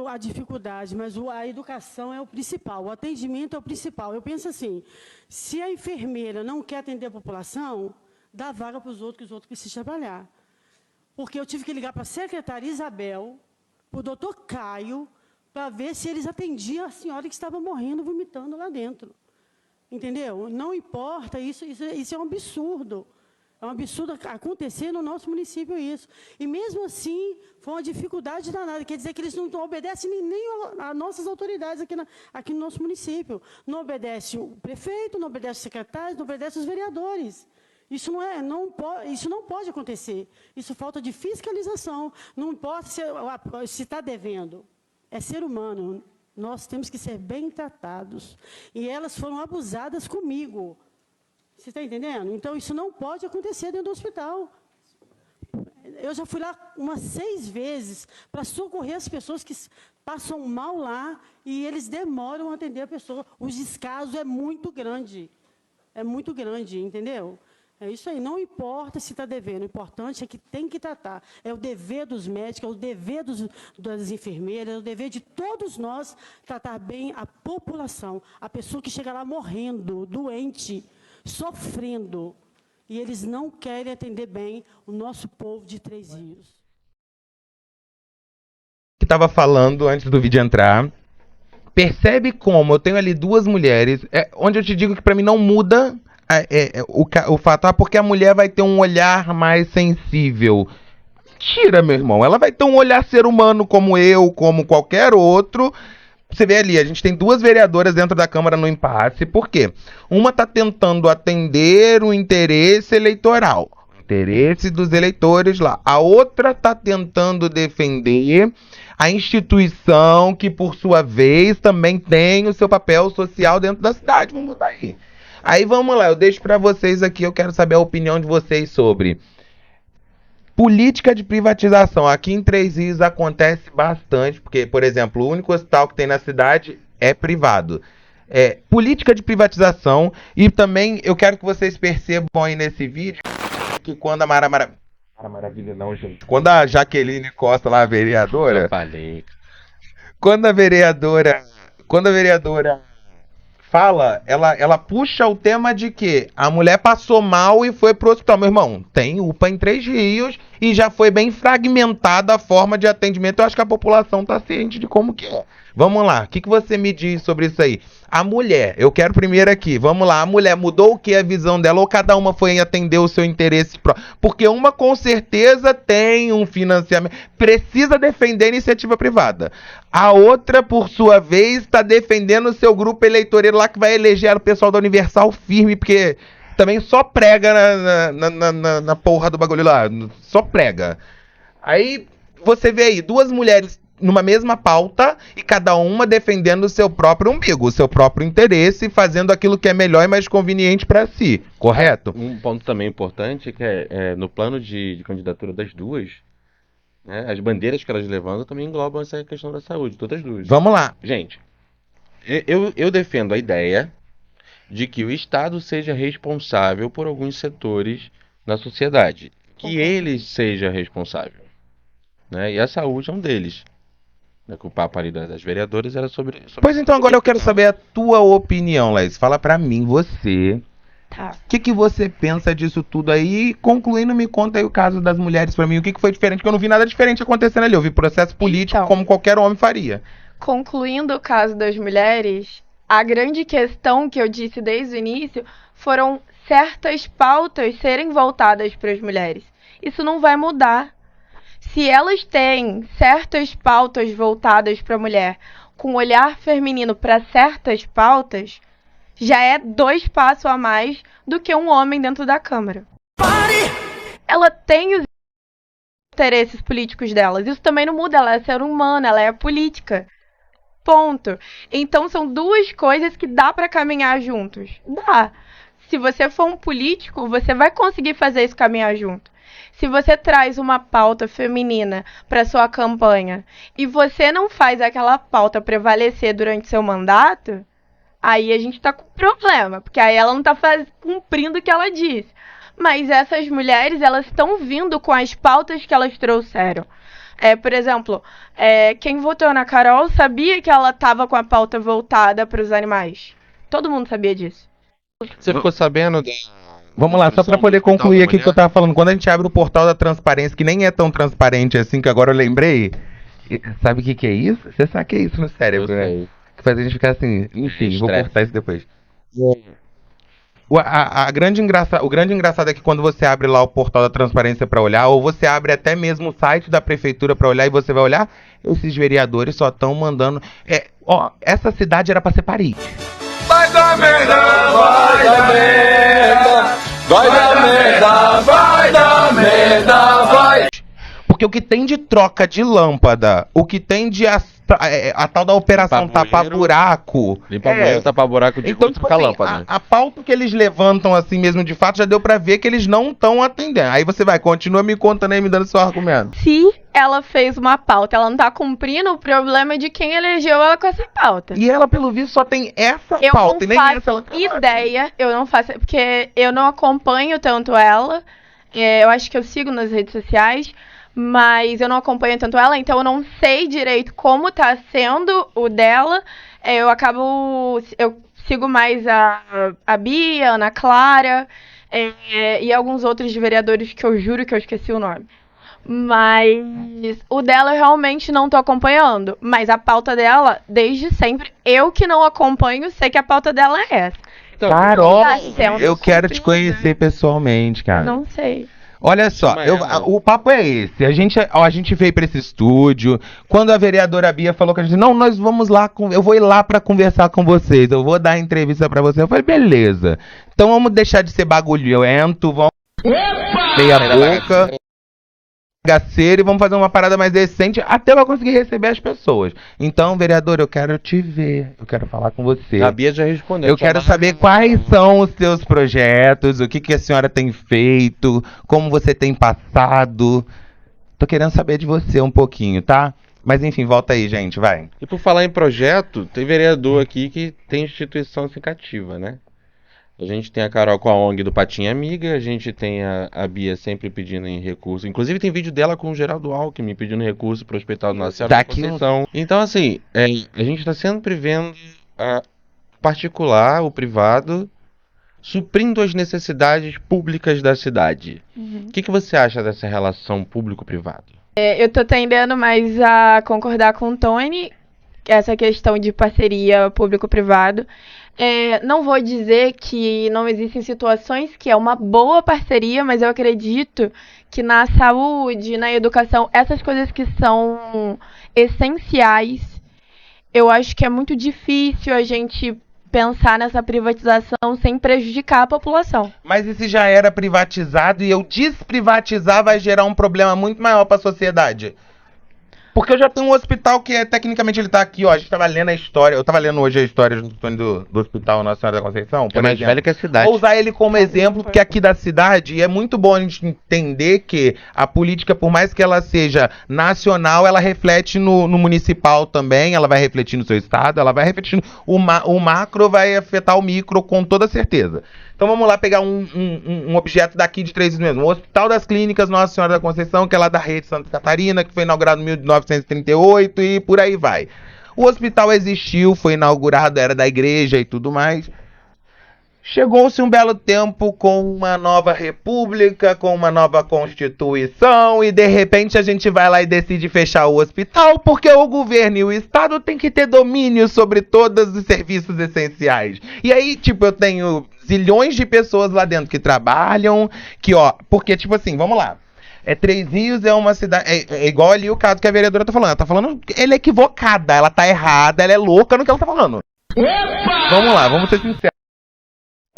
a dificuldade, mas a educação é o principal, o atendimento é o principal. Eu penso assim, se a enfermeira não quer atender a população, dá vaga para os outros, que os outros precisam trabalhar. Porque eu tive que ligar para a secretária Isabel, para o doutor Caio, para ver se eles atendiam a senhora que estava morrendo, vomitando lá dentro. Entendeu? Não importa, isso é um absurdo. É um absurdo acontecer no nosso município isso. E, mesmo assim, foi uma dificuldade danada. Quer dizer que eles não obedecem nem às nossas autoridades aqui no nosso município. Não obedece o prefeito, não obedece os secretários, não obedece os vereadores. Isso não pode acontecer. Isso falta de fiscalização. Não importa se está devendo. É ser humano. Nós temos que ser bem tratados. E elas foram abusadas comigo. Você está entendendo? Então, isso não pode acontecer dentro do hospital. Eu já fui lá umas 6 vezes para socorrer as pessoas que passam mal lá e eles demoram a atender a pessoa. O descaso é muito grande. É muito grande, entendeu? É isso aí, não importa se está devendo, o importante é que tem que tratar. É o dever dos médicos, é o dever das enfermeiras, é o dever de todos nós tratar bem a população, a pessoa que chega lá morrendo, doente, sofrendo. E eles não querem atender bem o nosso povo de Três Rios. Que estava falando antes do vídeo entrar. Percebe como eu tenho ali duas mulheres, onde eu te digo que para mim não muda o fato, porque a mulher vai ter um olhar mais sensível. Tira, meu irmão, ela vai ter um olhar ser humano como eu, como qualquer outro. Você vê ali, a gente tem duas vereadoras dentro da Câmara no impasse, por quê? Uma está tentando atender o interesse eleitoral, o interesse dos eleitores lá. A outra está tentando defender a instituição que, por sua vez, também tem o seu papel social dentro da cidade. Vamos mudar aí. Aí vamos lá, eu deixo para vocês aqui, eu quero saber a opinião de vocês sobre política de privatização. Aqui em Três Rios acontece bastante, porque, por exemplo, o único hospital que tem na cidade é privado. Política de privatização, e também eu quero que vocês percebam aí nesse vídeo que quando a Maravilha não, gente. Quando a Jaqueline Costa, lá, a vereadora... Eu falei. Quando a vereadora fala, ela puxa o tema de que a mulher passou mal e foi pro hospital. Meu irmão, tem UPA em Três Rios e já foi bem fragmentada a forma de atendimento. Eu acho que a população tá ciente de como que é. Vamos lá, o que você me diz sobre isso aí? A mulher, eu quero primeiro aqui, vamos lá, a mulher mudou o que a visão dela ou cada uma foi atender o seu interesse próprio? Porque uma com certeza tem um financiamento, precisa defender a iniciativa privada. A outra, por sua vez, está defendendo o seu grupo eleitoreiro lá que vai eleger o pessoal da Universal firme, porque também só prega na porra do bagulho lá, só prega. Aí você vê aí, duas mulheres numa mesma pauta e cada uma defendendo o seu próprio umbigo, o seu próprio interesse, fazendo aquilo que é melhor e mais conveniente para si, correto? Um ponto também importante é que no plano de candidatura das duas, né, as bandeiras que elas levantam também englobam essa questão da saúde, todas as duas. Vamos lá. Gente, eu defendo a ideia de que o Estado seja responsável por alguns setores na sociedade, que ele seja responsável, né, e a saúde é um deles. Que o papo ali das vereadoras era sobre... Pois então, agora eu quero saber a tua opinião, Laís. Fala pra mim, você. Tá. O que você pensa disso tudo aí? E concluindo, me conta aí o caso das mulheres pra mim. O que foi diferente? Porque eu não vi nada diferente acontecendo ali. Eu vi processo político Então, como qualquer homem faria. Concluindo o caso das mulheres, a grande questão que eu disse desde o início foram certas pautas serem voltadas para as mulheres. Isso não vai mudar. Se elas têm certas pautas voltadas para a mulher, com olhar feminino para certas pautas, já é 2 passos a mais do que um homem dentro da Câmara. Ela tem os interesses políticos delas. Isso também não muda. Ela é ser humana, ela é política. Ponto. Então são 2 coisas que dá para caminhar juntos. Dá. Se você for um político, você vai conseguir fazer isso caminhar junto. Se você traz uma pauta feminina para sua campanha e você não faz aquela pauta prevalecer durante seu mandato, aí a gente tá com problema, porque aí ela não tá cumprindo o que ela disse. Mas essas mulheres, elas estão vindo com as pautas que elas trouxeram. Por exemplo, quem votou na Carol sabia que ela estava com a pauta voltada para os animais. Todo mundo sabia disso. Você ficou sabendo? Vamos lá, só para poder concluir aqui o que eu tava falando. Quando a gente abre o portal da transparência, que nem é tão transparente assim, que agora eu lembrei. Sabe o que é isso? Você sabe o que é isso no cérebro, né? Que faz a gente ficar assim, enfim, vou cortar isso depois. O grande engraçado é que quando você abre lá o portal da transparência para olhar, ou você abre até mesmo o site da prefeitura para olhar e você vai olhar, esses vereadores só estão mandando... essa cidade era para ser Paris. Vai dar merda, vai dar merda, vai dar merda, vai dar merda, vai... Porque o que tem de troca de lâmpada, o que tem de a tal da operação Limpar bueiro, tapa-buraco. Limpa banheiro, tapa buraco de Então, luz, tipo trocar assim, lâmpada. a pauta que eles levantam assim mesmo de fato, já deu pra ver que eles não estão atendendo. Aí você continua me contando aí, me dando seu argumento. Se ela fez uma pauta, ela não tá cumprindo, o problema é de quem elegeu ela com essa pauta. E ela, pelo visto, só tem essa Eu pauta, e não nem faço essa ela ideia, eu não faço, porque eu não acompanho tanto ela, eu acho que eu sigo nas redes sociais, mas eu não acompanho tanto ela, então eu não sei direito como tá sendo o dela. Eu sigo mais a Bia, a Ana Clara, e alguns outros vereadores que eu juro que eu esqueci o nome. Mas o dela eu realmente não tô acompanhando. Mas a pauta dela, desde sempre, eu que não acompanho, sei que a pauta dela é essa. Carol, Tá sendo eu quero te cumprida. conhecer pessoalmente, cara. Não sei. Olha só, Chama ela. o papo é esse. A gente veio pra esse estúdio. Quando a vereadora Bia falou que a gente, não, nós vamos lá, eu vou ir lá pra conversar com vocês. Eu vou dar entrevista pra vocês. Eu falei, beleza. Então vamos deixar de ser bagulhento, vamos meia boca, bagaceiro, e vamos fazer uma parada mais decente até eu conseguir receber as pessoas. Então, vereador, eu quero te ver. Eu quero falar com você. A Bia já respondeu. Eu quero saber quais são os seus projetos, o que a senhora tem feito, como você tem passado. Tô querendo saber de você um pouquinho, tá? Mas enfim, volta aí, gente, vai. E por falar em projeto, tem vereador aqui que tem instituição cativa, né? A gente tem a Carol com a ONG do Patinha Amiga, a gente tem a Bia sempre pedindo em recurso. Inclusive tem vídeo dela com o Geraldo Alckmin pedindo recurso para o Hospital Nossa Senhora da Conceição. Então assim, a gente está sempre vendo o particular, o privado, suprindo as necessidades públicas da cidade. O que você acha dessa relação público-privado? Eu tô tendendo mais a concordar com o Tony, essa questão de parceria público-privado. Não vou dizer que não existem situações que é uma boa parceria, mas eu acredito que na saúde, na educação, essas coisas que são essenciais, eu acho que é muito difícil a gente pensar nessa privatização sem prejudicar a população. Mas e se já era privatizado e eu desprivatizar vai gerar um problema muito maior para a sociedade? Porque eu já tenho um hospital que tecnicamente ele tá aqui, ó. A gente tava lendo a história. Eu tava lendo hoje a história do Hospital Nossa Senhora da Conceição. É mais velho que a cidade. Vou usar ele como exemplo, porque aqui da cidade, e é muito bom a gente entender que a política, por mais que ela seja nacional, ela reflete no municipal também, ela vai refletir no seu estado, ela vai refletir. O macro vai afetar o micro com toda certeza. Então vamos lá pegar um objeto daqui de Três Rios mesmo. O Hospital das Clínicas Nossa Senhora da Conceição, que é lá da rede Santa Catarina, que foi inaugurado em 1938 e por aí vai. O hospital existiu, foi inaugurado, era da igreja e tudo mais. Chegou-se um belo tempo com uma nova república, com uma nova constituição, e de repente a gente vai lá e decide fechar o hospital, porque o governo e o estado têm que ter domínio sobre todos os serviços essenciais. E aí, tipo, eu tenho zilhões de pessoas lá dentro que trabalham, que ó, porque tipo assim, vamos lá. Três Rios é uma cidade, é igual ali o caso que a vereadora tá falando. Ela tá falando, ela é equivocada, ela tá errada, ela é louca no que ela tá falando. Opa! Vamos lá, vamos ser sinceros.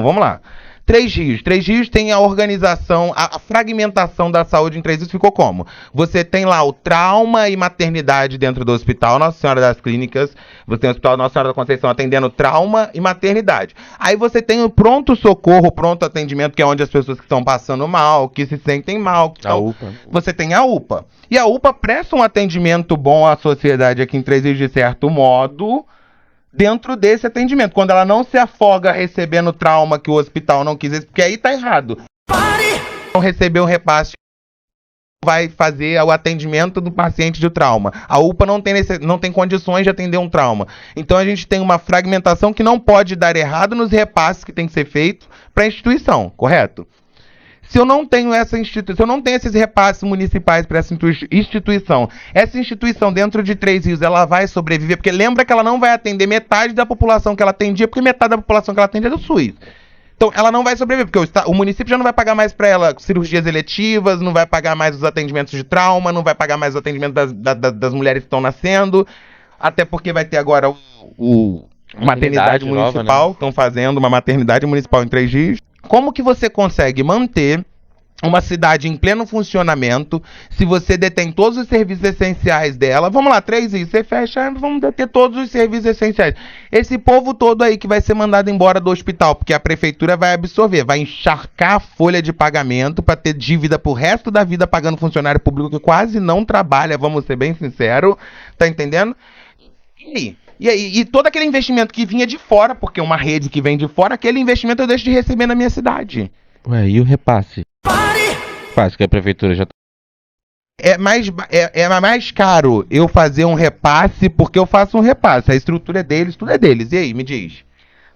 Vamos lá. Três Rios tem a organização, a fragmentação da saúde em Três Rios ficou como? Você tem lá o trauma e maternidade dentro do Hospital Nossa Senhora das Clínicas, você tem o Hospital Nossa Senhora da Conceição atendendo trauma e maternidade. Aí você tem o pronto-socorro, pronto atendimento, que é onde as pessoas que estão passando mal, que se sentem mal. A UPA. Você tem a UPA. E a UPA presta um atendimento bom à sociedade aqui em Três Rios de certo modo, dentro desse atendimento, quando ela não se afoga recebendo trauma que o hospital não quis, porque aí tá errado. Não recebeu um repasse, vai fazer o atendimento do paciente de trauma. A UPA não tem condições de atender um trauma. Então a gente tem uma fragmentação que não pode dar errado nos repasses que tem que ser feito para a instituição, correto? Se eu não tenho se eu não tenho esses repasses municipais para essa instituição dentro de Três Rios, ela vai sobreviver, porque lembra que ela não vai atender metade da população que ela atendia, porque metade da população que ela atendia é do SUS. Então ela não vai sobreviver, porque o município já não vai pagar mais para ela cirurgias eletivas, não vai pagar mais os atendimentos de trauma, não vai pagar mais os atendimentos das mulheres que estão nascendo, até porque vai ter agora o maternidade municipal, estão fazendo uma maternidade municipal em Três Rios. Como que você consegue manter uma cidade em pleno funcionamento, se você detém todos os serviços essenciais dela, vamos lá, 3 isso, você fecha, vamos deter todos os serviços essenciais. Esse povo todo aí que vai ser mandado embora do hospital, porque a prefeitura vai absorver, vai encharcar a folha de pagamento para ter dívida pro resto da vida pagando funcionário público que quase não trabalha, vamos ser bem sinceros, tá entendendo? E aí, e todo aquele investimento que vinha de fora, porque uma rede que vem de fora, aquele investimento eu deixo de receber na minha cidade. Ué, e o repasse? Repasse que a prefeitura já... É mais caro eu fazer um repasse porque eu faço um repasse. A estrutura é deles, tudo é deles. E aí, me diz.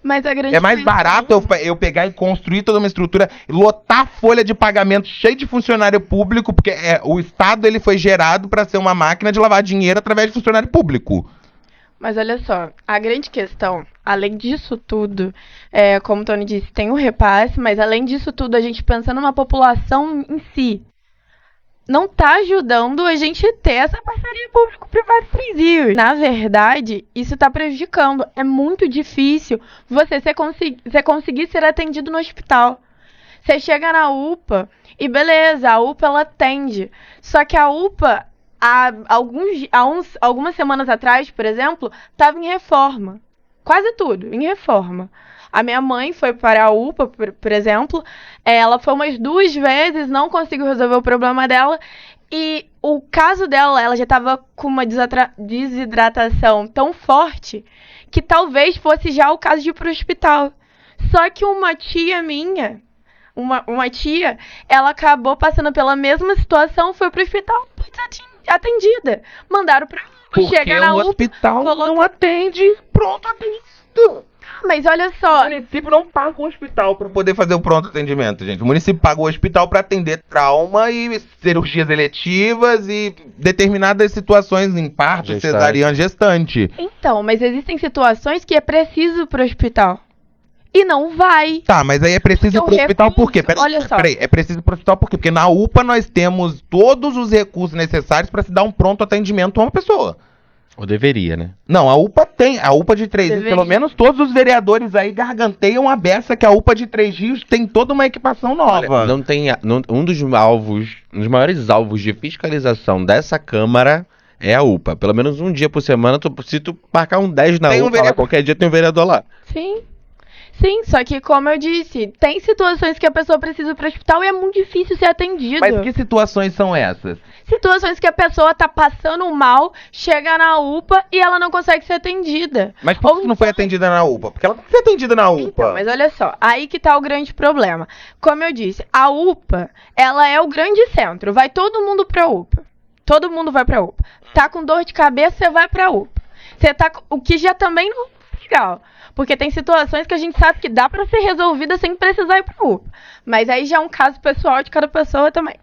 Mas a grande É mais barato eu pegar e construir toda uma estrutura, lotar a folha de pagamento cheia de funcionário público, porque o Estado ele foi gerado para ser uma máquina de lavar dinheiro através de funcionário público. Mas olha só, a grande questão, além disso tudo, como o Tony disse, tem o repasse, mas além disso tudo, a gente pensando numa população em si, não tá ajudando a gente ter essa parceria público-privada entre os rios. Na verdade, isso tá prejudicando. É muito difícil você conseguir ser atendido no hospital. Você chega na UPA e beleza, a UPA ela atende. Só que a UPA, algumas semanas atrás, por exemplo, estava em reforma. Quase tudo, em reforma. A minha mãe foi para a UPA, por exemplo, ela foi umas 2 vezes, não conseguiu resolver o problema dela, e o caso dela, ela já estava com uma desidratação tão forte, que talvez fosse já o caso de ir para o hospital. Só que uma tia minha, uma tia, ela acabou passando pela mesma situação, foi para o hospital, foi atendida. Mandaram para porque chegar na o UPA, hospital não atende, pronto, atendido. Mas olha só, O município não paga o hospital para poder fazer o pronto atendimento, gente. O município paga o hospital para atender trauma e cirurgias eletivas e determinadas situações em parto, Gestante. cesariana, gestante. então, mas existem situações que é preciso ir pro hospital. E não vai. Tá, mas aí é preciso ir Eu pro hospital por quê? refuso, olha só. Peraí, é preciso ir pro hospital por quê? Porque na UPA nós temos todos os recursos necessários para se dar um pronto atendimento a uma pessoa. Ou deveria, né? Não, a UPA tem. A UPA de Três Rios, Deveria. pelo menos todos os vereadores aí garganteiam a beça que a UPA de Três Rios tem toda uma equipação nova. Olha, não tem... um dos maiores alvos de fiscalização dessa Câmara é a UPA. Pelo menos um dia por semana, se tu marcar um 10 na Tem um UPA, lá, vereador. qualquer dia tem um vereador lá. Sim. Sim, só que como eu disse, tem situações que a pessoa precisa ir pro hospital e é muito difícil ser atendido. Mas que situações são essas? Situações que a pessoa tá passando mal, chega na UPA e ela não consegue ser atendida. Mas por que não foi atendida na UPA? Porque ela tem que ser atendida na UPA. Então, mas olha só, aí que tá o grande problema. Como eu disse, a UPA, ela é o grande centro. Vai todo mundo pra UPA. Todo mundo vai pra UPA. Tá com dor de cabeça, você vai pra UPA. Você tá o que já também não é legal. Porque tem situações que a gente sabe que dá pra ser resolvida sem precisar ir pra UPA. Mas aí já é um caso pessoal de cada pessoa também.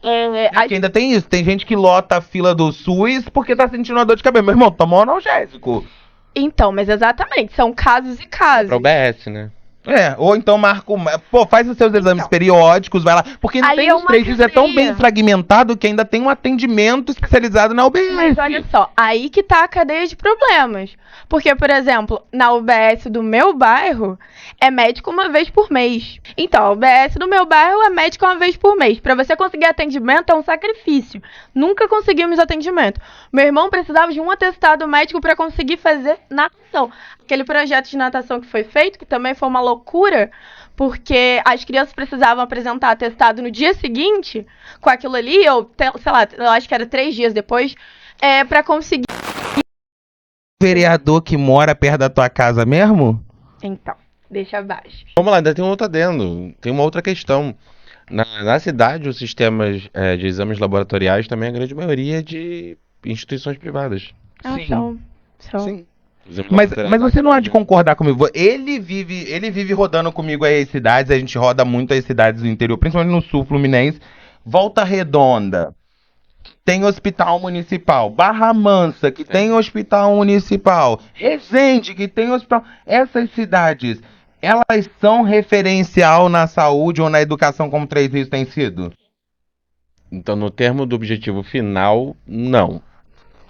Porque ainda tem isso. Tem gente que lota a fila do SUS porque tá sentindo uma dor de cabeça. Meu irmão, toma um analgésico. Então, mas exatamente, são casos e casos. Pra UBS, né? Ou então faz os seus exames periódicos, vai lá. Porque ainda Aí tem é os uma Três Rios, é tão cadeia. bem fragmentado que ainda tem um atendimento especializado na UBS. Mas olha só, aí que tá a cadeia de problemas. Porque, por exemplo, na UBS do meu bairro, é médico uma vez por mês. Então, a UBS do meu bairro é médico uma vez por mês. Pra você conseguir atendimento é um sacrifício. Nunca conseguimos atendimento. Meu irmão precisava de um atestado médico pra conseguir fazer natação. Aquele projeto de natação que foi feito, que também foi uma loucura, porque as crianças precisavam apresentar atestado no dia seguinte, com aquilo ali, sei lá, eu acho que era 3 dias depois, pra conseguir. Vereador que mora perto da tua casa mesmo? Então, deixa abaixo. Vamos lá, ainda tem um outro adendo. Tem uma outra questão. Na cidade, os sistemas de exames laboratoriais também, a grande maioria é de instituições privadas. Sim. São. Sim. Mas você não há de concordar comigo. Ele vive rodando comigo aí as cidades, a gente roda muito as cidades do interior, principalmente no sul fluminense. Volta Redonda, que tem hospital municipal. Barra Mansa, que tem hospital municipal. Resende, que tem hospital. Essas cidades, elas são referencial na saúde ou na educação como Três Rios tem sido? Então, no termo do objetivo final, não.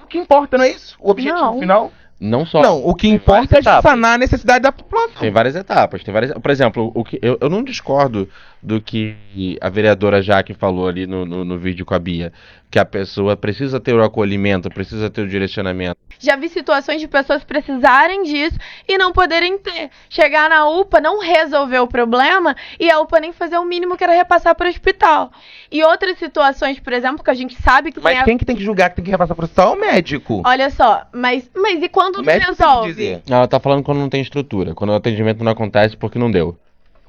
O que importa, não é isso? O objetivo Não. final? Não só. Não, o que Tem importa é várias etapas. sanar a necessidade da população. Tem várias etapas. Por exemplo, eu não discordo do que a vereadora Jaque falou ali no vídeo com a Bia. Que a pessoa precisa ter o acolhimento, precisa ter o direcionamento. Já vi situações de pessoas precisarem disso e não poderem ter. Chegar na UPA, não resolver o problema e a UPA nem fazer o mínimo que era repassar para o hospital. E outras situações, por exemplo, que a gente sabe que Mas quem que tem que julgar que tem que repassar pro hospital é o médico. Olha só, mas e quando O não médico tem que resolve? dizer. Ela tá falando quando não tem estrutura, quando o atendimento não acontece porque não deu.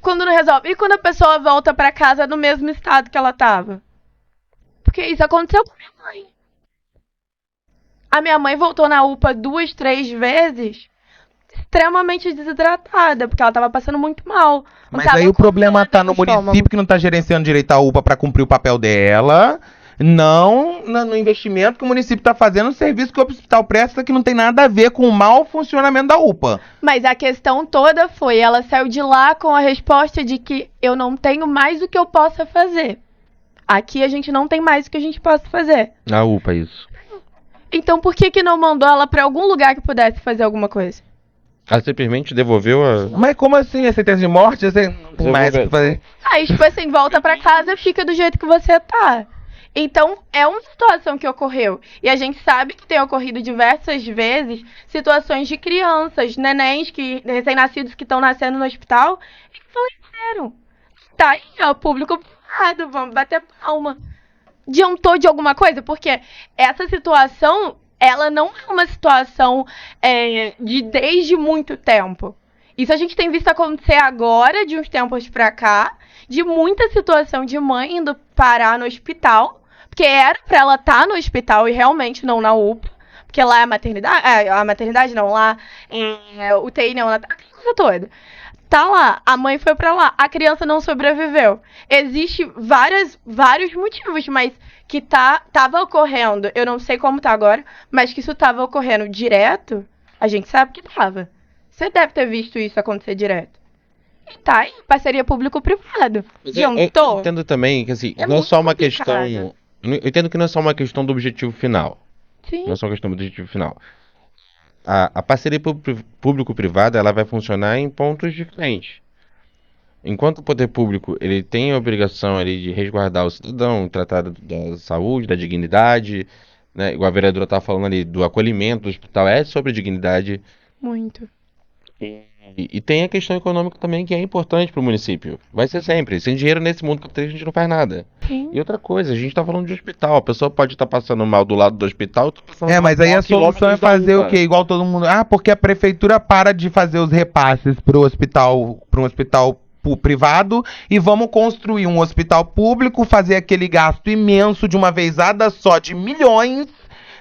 Quando não resolve? E quando a pessoa volta para casa no mesmo estado que ela estava? Porque isso aconteceu com a minha mãe. A minha mãe voltou na UPA 2, 3 vezes, extremamente desidratada, porque ela estava passando muito mal. Não Mas tava aí o problema tá no estômago. município que não tá gerenciando direito a UPA pra cumprir o papel dela. Não no investimento que o município tá fazendo, no serviço que o hospital presta, que não tem nada a ver com o mau funcionamento da UPA. Mas a questão toda foi, ela saiu de lá com a resposta de que eu não tenho mais o que eu possa fazer. Aqui a gente não tem mais o que a gente possa fazer. Na UPA, isso. Então por que não mandou ela pra algum lugar que pudesse fazer alguma coisa? Ela simplesmente devolveu a. Mas como assim? A sentença de morte? Você não tem mais o que fazer. Aí, tipo assim, volta pra casa, fica do jeito que você tá. Então, é uma situação que ocorreu. E a gente sabe que tem ocorrido diversas vezes situações de crianças, nenéns, recém-nascidos que estão nascendo no hospital e que faleceram. Tá aí, ó, público privado, vamos bater palma. Adiantou de alguma coisa? Porque essa situação, ela não é uma situação de desde muito tempo. Isso a gente tem visto acontecer agora, de uns tempos pra cá, de muita situação de mãe indo parar no hospital, porque era pra ela estar no hospital e realmente não na UPA, porque lá é a maternidade não, lá é UTI neonatal, aquela coisa toda. Tá lá, a mãe foi pra lá, a criança não sobreviveu. Existe vários motivos, mas que tava ocorrendo, eu não sei como tá agora, mas que isso tava ocorrendo direto, a gente sabe que tava. Você deve ter visto isso acontecer direto. E tá aí, parceria público-privado. Eu entendo também que assim, É não é muito só uma complicado. questão. Eu entendo que não é só uma questão do objetivo final. Sim. Não é só uma questão do objetivo final. A parceria público-privada ela vai funcionar em pontos diferentes. Enquanto o poder público ele tem a obrigação ali de resguardar o cidadão, tratar da saúde, da dignidade, né? Igual a vereadora estava falando ali, do acolhimento do hospital, é sobre dignidade. Muito. E tem a questão econômica também, que é importante para o município. Vai ser sempre. Sem dinheiro nesse mundo capitalista a gente não faz nada. Sim. E outra coisa, a gente está falando de hospital. A pessoa pode estar passando mal do lado do hospital. Mas aí a solução é fazer o quê? Igual todo mundo. Ah, porque a prefeitura para de fazer os repasses para um hospital privado e vamos construir um hospital público, fazer aquele gasto imenso de uma vezada só de milhões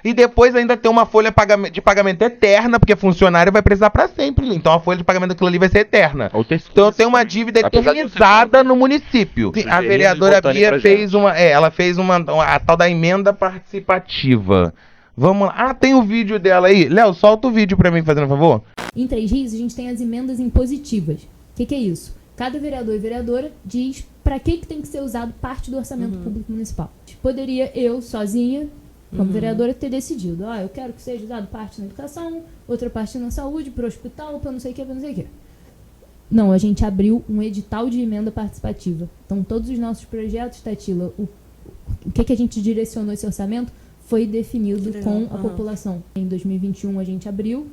e depois ainda ter uma folha de pagamento eterna, porque funcionário vai precisar para sempre. Então a folha de pagamento daquilo ali vai ser eterna. Então tem uma dívida eternizada no município. A vereadora Bia fez ela fez a tal da emenda participativa. Vamos lá. Ah, tem o vídeo dela aí. Léo, solta o vídeo para mim, fazendo um favor. Em 3 Rios, a gente tem as emendas impositivas. O que é isso? Cada vereador e vereadora diz para que tem que ser usado parte do orçamento público municipal. Poderia eu, sozinha, como vereadora, ter decidido. Eu quero que seja usado parte na educação, outra parte na saúde, para o hospital, para não sei o que, para não sei o que. Não, a gente abriu um edital de emenda participativa. Então, todos os nossos projetos, Tatila, o que a gente direcionou esse orçamento foi definido com a população. Em 2021, a gente abriu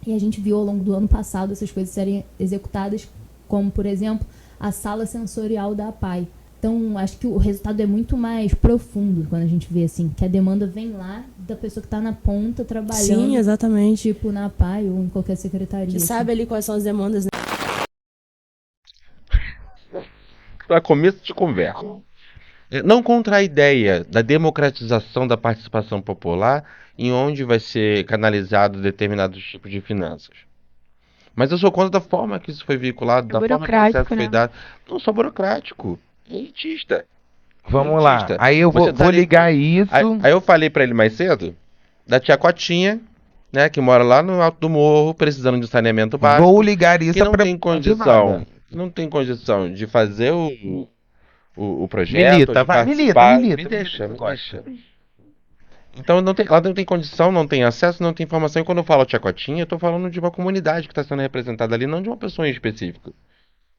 e a gente viu ao longo do ano passado essas coisas serem executadas, como, por exemplo, a sala sensorial da APAI. Então, acho que o resultado é muito mais profundo quando a gente vê, assim, que a demanda vem lá da pessoa que está na ponta, trabalhando. Sim, exatamente. Tipo, na APAI ou em qualquer secretaria. Você sabe ali quais são as demandas, né? Para começo de conversa. Não contra a ideia da democratização da participação popular em onde vai ser canalizado determinados tipos de finanças. Mas eu sou contra da forma que isso foi vinculado, da forma que o processo foi dado. Não sou burocrático, é elitista. Vamos lá. Aí eu vou ligar isso. Aí eu falei pra ele mais cedo da tia Cotinha, né, que mora lá no alto do morro, precisando de saneamento básico. Vou ligar isso que não tem condição de fazer o projeto. Milita, de vai, participar. milita. Me deixa. Então ela não tem condição, não tem acesso, não tem informação. E quando eu falo Chacotinha, eu tô falando de uma comunidade que está sendo representada ali, não de uma pessoa em específico.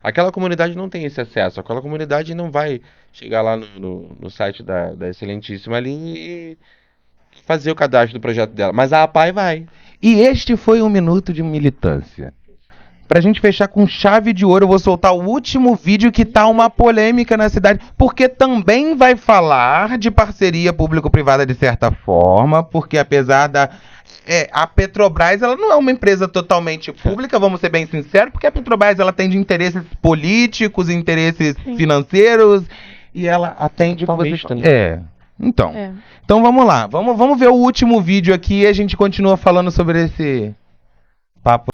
Aquela comunidade não tem esse acesso, aquela comunidade não vai chegar lá no site da Excelentíssima ali e fazer o cadastro do projeto dela. Mas a APAE vai. E este foi um minuto de militância. Pra gente fechar com chave de ouro, eu vou soltar o último vídeo que tá uma polêmica na cidade, porque também vai falar de parceria público-privada de certa forma, porque apesar a Petrobras, ela não é uma empresa totalmente pública, vamos ser bem sinceros, porque a Petrobras, ela atende interesses políticos, interesses financeiros, e ela atende... Então vamos lá, vamos ver o último vídeo aqui e a gente continua falando sobre esse papo.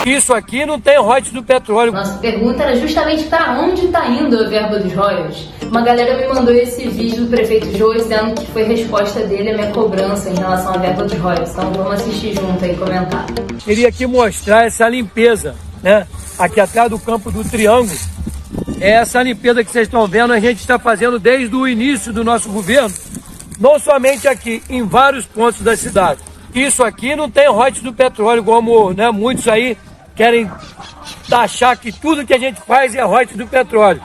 Isso aqui não tem royalties do petróleo. Nossa pergunta era justamente para onde está indo a verba dos royalties. Uma galera me mandou esse vídeo do prefeito Jô dizendo que foi resposta dele à minha cobrança em relação à verba dos royalties. Então vamos assistir junto aí e comentar. Queria aqui mostrar essa limpeza, né? Aqui atrás do campo do Triângulo. É essa limpeza que vocês estão vendo, a gente está fazendo desde o início do nosso governo. Não somente aqui, em vários pontos da cidade. Isso aqui não tem royalties do petróleo, como, né, muitos aí querem taxar que tudo que a gente faz é royalties do petróleo.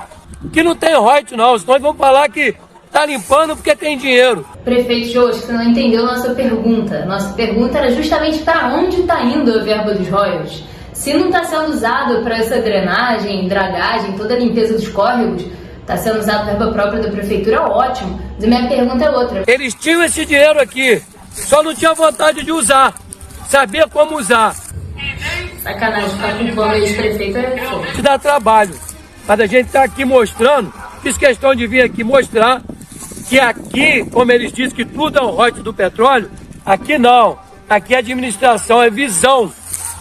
Que não tem royalties não, senão vamos falar que tá limpando porque tem dinheiro. Prefeito Jô, você não entendeu nossa pergunta. Nossa pergunta era justamente para onde está indo a verba dos royalties. Se não está sendo usado para essa drenagem, dragagem, toda a limpeza dos córregos, está sendo usado verba própria da prefeitura, ótimo. Mas a minha pergunta é outra. Eles tinham esse dinheiro aqui, só não tinham vontade de usar, saber como usar. Sacanagem, ficar com o plano de prefeito é fogo. Te dá trabalho, mas a gente está aqui mostrando, fiz questão de vir aqui mostrar que aqui, como eles dizem que tudo é um royalties do petróleo, aqui não, aqui é administração, é visão.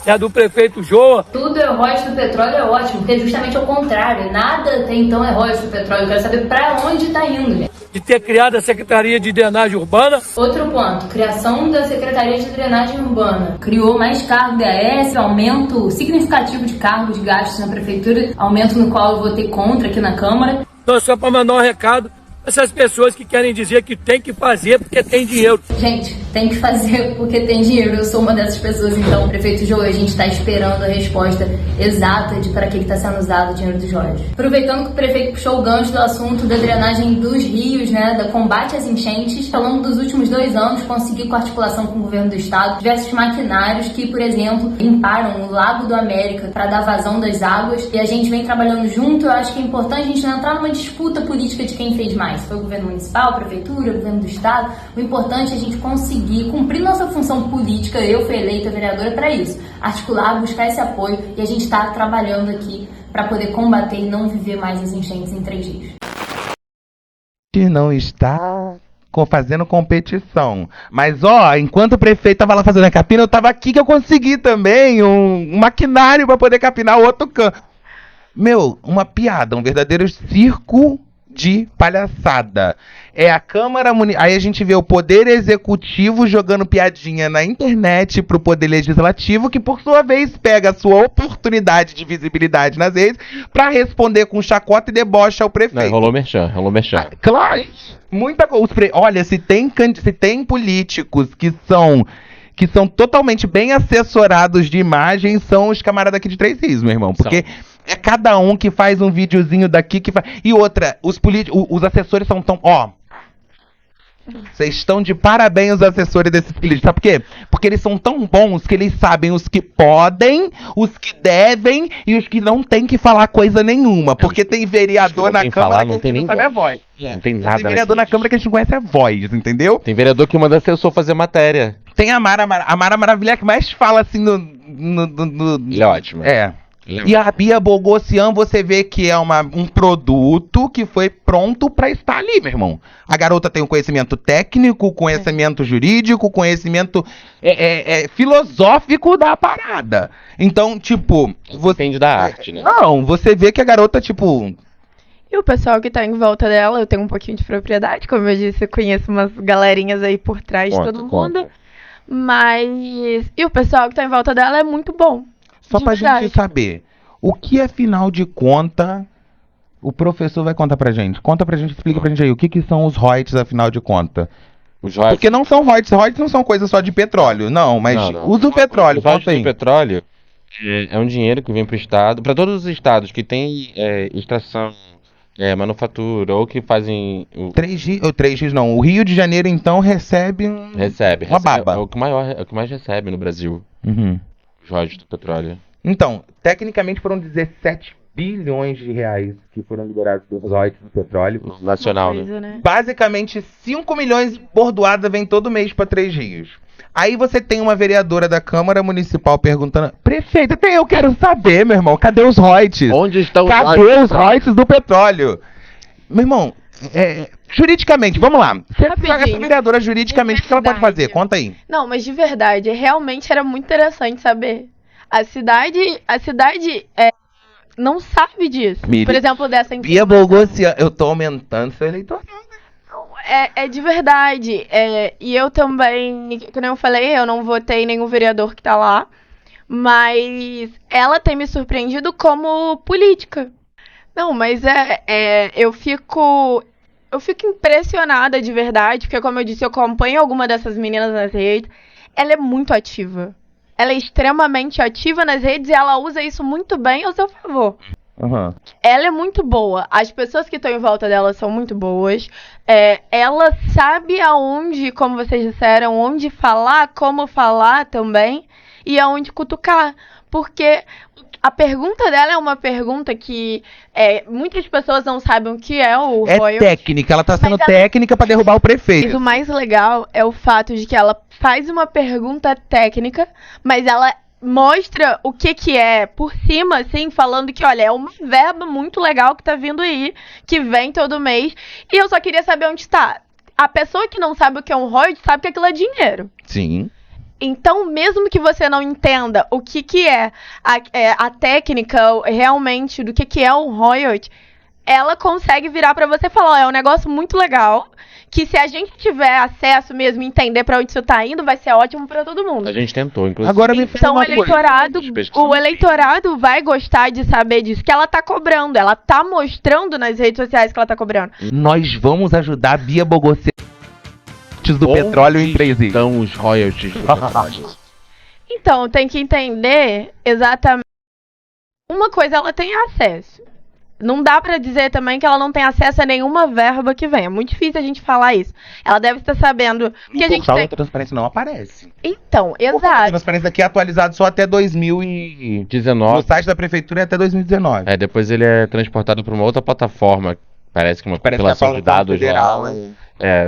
É do prefeito Jô. Tudo é royalties do petróleo é ótimo, porque é justamente ao contrário. Nada até então é royalties do petróleo. Eu quero saber para onde está indo, gente. De ter criado a Secretaria de Drenagem Urbana. Outro ponto, criação da Secretaria de Drenagem Urbana. Criou mais cargo DAS, aumento significativo de cargos de gastos na prefeitura, aumento no qual eu votei contra aqui na Câmara. Então, só para mandar um recado, essas pessoas que querem dizer que tem que fazer porque tem dinheiro. Gente, tem que fazer porque tem dinheiro. Eu sou uma dessas pessoas, então, prefeito Jô, a gente está esperando a resposta exata de para que está sendo usado o dinheiro dos royalties. Aproveitando que o prefeito puxou o gancho do assunto da drenagem dos rios, né, do combate às enchentes, ao longo dos últimos 2 anos, consegui, com articulação com o governo do estado, diversos maquinários que, por exemplo, limparam o Lago do América para dar vazão das águas, e a gente vem trabalhando junto. Eu acho que é importante a gente não entrar numa disputa política de quem fez mais. Foi o governo municipal, a prefeitura, o governo do estado. O importante é a gente conseguir cumprir nossa função política. Eu fui eleita vereadora para isso. Articular, buscar esse apoio, e a gente está trabalhando aqui para poder combater e não viver mais as enchentes em 3 dias. Que não está fazendo competição. Mas, enquanto o prefeito tava lá fazendo a capina, eu tava aqui que eu consegui também um maquinário para poder capinar o outro canto. Meu, uma piada, um verdadeiro circo de palhaçada. É a Câmara Municipal. Aí a gente vê o Poder Executivo jogando piadinha na internet pro Poder Legislativo, que por sua vez pega a sua oportunidade de visibilidade nas redes pra responder com chacota e deboche ao prefeito. Não, rolou merchan. Claro, muita coisa. Olha, se tem políticos que são totalmente bem assessorados de imagem, são os camaradas aqui de Três Rios, meu irmão. Porque é cada um que faz um videozinho daqui que faz. E outra, os assessores são tão. Vocês estão de parabéns, os assessores desses políticos. Sabe por quê? Porque eles são tão bons que eles sabem os que podem, os que devem e os que não tem que falar coisa nenhuma. Porque tem vereador na Câmara que a gente não sabe a voz. Não tem nada. Tem vereador na Câmara que a gente não conhece a voz, entendeu? Tem vereador que manda assessor fazer matéria. Tem a Mara Maravilha que mais fala assim Ele é ótimo. E a Bia Bogossian, você vê que é um produto que foi pronto pra estar ali, meu irmão. A garota tem um conhecimento técnico, conhecimento jurídico, conhecimento filosófico da parada. Então, tipo... Depende da arte, né? Não, você vê que a garota, tipo... E o pessoal que tá em volta dela, eu tenho um pouquinho de propriedade, como eu disse, eu conheço umas galerinhas aí por trás de todo mundo. Mas... E o pessoal que tá em volta dela é muito bom. Só pra gente saber, o que afinal de conta o professor vai contar pra gente? Conta pra gente, explica pra gente aí, o que são os royalties afinal de conta? Os royalties. Porque não são royalties. Royalties não são coisas só de petróleo, não. Mas Não. usa o petróleo, Os royalties falta aí. do petróleo é um dinheiro que vem para o Estado, para todos os estados que têm extração, manufatura ou que fazem. 3 rios não. O Rio de Janeiro, então, recebe uma baba. É o que mais recebe no Brasil, Uhum. os royalties do petróleo. Então, tecnicamente foram 17 bilhões de reais que foram liberados dos royalties do petróleo. Nacional, Uma né? coisa, né? Basicamente, 5 milhões de bordoada vem todo mês para 3 rios. Aí você tem uma vereadora da Câmara Municipal perguntando: prefeito, até eu quero saber, meu irmão, cadê os royalties? Onde estão os Cadê royalties? os royalties do petróleo? Meu irmão, juridicamente, vamos lá. Rapidinho. Essa vereadora, juridicamente, o que ela pode fazer? Conta aí. Não, mas de verdade, realmente era muito interessante saber. A cidade não sabe disso. Miri, Por exemplo, dessa Bia Bolgocian, eu tô aumentando seu eleitor. É de verdade. E eu também, como eu falei, eu não votei em nenhum vereador que tá lá. Mas ela tem me surpreendido como política. Não, mas eu fico impressionada de verdade, porque como eu disse, eu acompanho alguma dessas meninas nas redes. Ela é muito ativa. Ela é extremamente ativa nas redes e ela usa isso muito bem ao seu favor. Uhum. Ela é muito boa. As pessoas que estão em volta dela são muito boas. Ela sabe aonde, como vocês disseram, onde falar, como falar também. E aonde cutucar. Porque a pergunta dela é uma pergunta que muitas pessoas não sabem o que é o royalties. Técnica, ela tá sendo Mas técnica pra derrubar o Mas prefeito. o mais legal é o fato de que ela faz uma pergunta técnica, mas ela mostra o que é por cima, assim, falando que, olha, é uma verba muito legal que tá vindo aí, que vem todo mês, e eu só queria saber onde está. A pessoa que não sabe o que é um royalties sabe que aquilo é dinheiro. Sim. Então, mesmo que você não entenda o que é a técnica realmente do que é um royalty, ela consegue virar pra você e falar, ó, é um negócio muito legal, que se a gente tiver acesso mesmo e entender pra onde isso tá indo, vai ser ótimo pra todo mundo. A gente tentou, inclusive. Agora me fala Então uma coisa. o eleitorado vai gostar de saber disso, que ela tá cobrando, ela tá mostrando nas redes sociais que ela tá cobrando. Nós vamos ajudar a Bia Bolgocian do Onde petróleo em 3 rios. estão os royalties do petróleo? Então, tem que entender exatamente. Uma coisa ela tem acesso. Não dá pra dizer também que ela não tem acesso a nenhuma verba que vem. É muito difícil a gente falar isso. Ela deve estar sabendo que a No gente portal tem. da transparência não aparece. Então, O portal da exato. transparência aqui é atualizado só até 2019. 19. No site da prefeitura é até 2019. Depois ele é transportado para uma outra plataforma. Parece que uma Parece que é a compilação de plataforma dados federal, lá. né?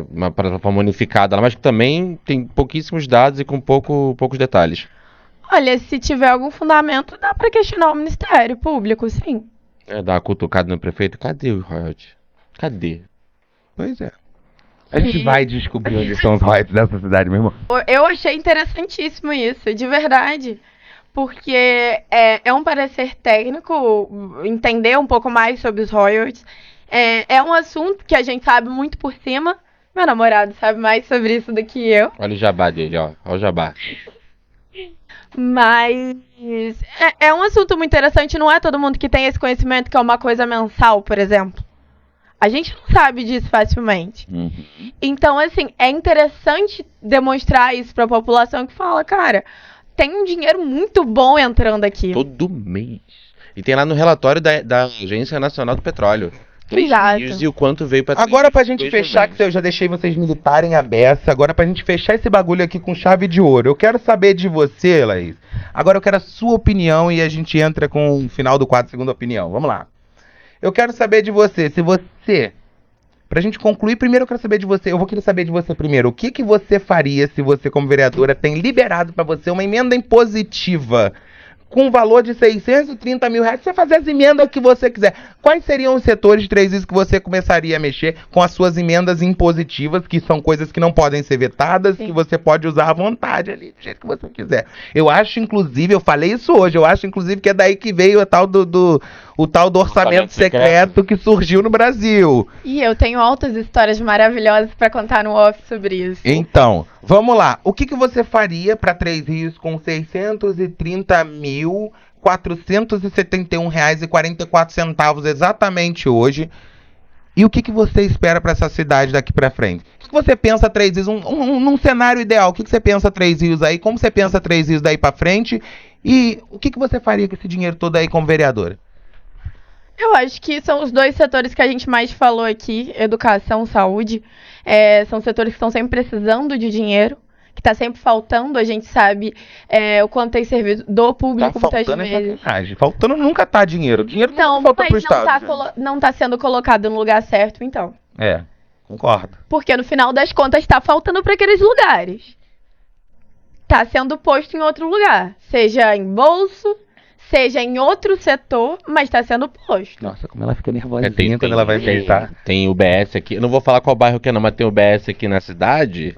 Uma plataforma unificada lá, mas que também tem pouquíssimos dados e com poucos detalhes. Olha, se tiver algum fundamento, dá pra questionar o Ministério Público, sim. Dar uma cutucada no prefeito. Cadê o royalties? Cadê? Pois é. A gente Sim. vai descobrir onde estão os royalties dessa cidade, meu irmão. Eu achei interessantíssimo isso, de verdade. Porque é um parecer técnico, entender um pouco mais sobre os royalties. É um assunto que a gente sabe muito por cima. Meu namorado sabe mais sobre isso do que eu. Olha o jabá dele, ó. Olha o jabá. Mas é um assunto muito interessante. Não é todo mundo que tem esse conhecimento, que é uma coisa mensal, por exemplo. A gente não sabe disso facilmente. Então, assim, é interessante demonstrar isso pra população que fala, cara, tem um dinheiro muito bom entrando aqui. Todo mês. E tem lá no relatório da Agência Nacional do Petróleo. 3 Exato. rios e o quanto veio pra Agora pra gente 3 fechar, milhões. que eu já deixei vocês militarem a beça, agora pra gente fechar esse bagulho aqui com chave de ouro. Eu quero saber de você, Laís. Agora eu quero a sua opinião e a gente entra com o final do quadro Segunda Opinião. Vamos lá. Eu quero saber de você, se você... Pra gente concluir, primeiro eu quero saber de você, eu vou querer saber de você primeiro. O que você faria se você, como vereadora, tem liberado pra você uma emenda impositiva com um valor de 630 mil reais, você fazer as emendas que você quiser. Quais seriam os setores de 3 rios que você começaria a mexer com as suas emendas impositivas, que são coisas que não podem ser vetadas, que você pode usar à vontade ali, do jeito que você quiser. Eu acho, inclusive, eu falei isso hoje, eu acho, inclusive, que é daí que veio o tal do orçamento secreto que surgiu no Brasil. E eu tenho altas histórias maravilhosas pra contar no off sobre isso. Então, vamos lá. O que você faria para 3 rios com 630.471 reais e 44 centavos exatamente hoje? E o que você espera para essa cidade daqui para frente? que você pensa Três Rios? Num cenário ideal, o que você pensa Três Rios aí? Como você pensa Três Rios daí pra frente? E o que você faria com esse dinheiro todo aí como vereadora? Eu acho que são os dois setores que a gente mais falou aqui, educação, saúde. São setores que estão sempre precisando de dinheiro, que está sempre faltando. A gente sabe o quanto tem servidor público muitas vezes. Faltando nunca tá dinheiro. Dinheiro não falta pro Estado. Não tá sendo colocado no lugar certo, então. Concordo. Porque no final das contas está faltando para aqueles lugares. Tá sendo posto em outro lugar. Seja em bolso, seja em outro setor, mas está sendo posto. Nossa, como ela fica nervosinha quando ela vai deitar. Tem UBS aqui, eu não vou falar qual bairro que é não, mas tem UBS aqui na cidade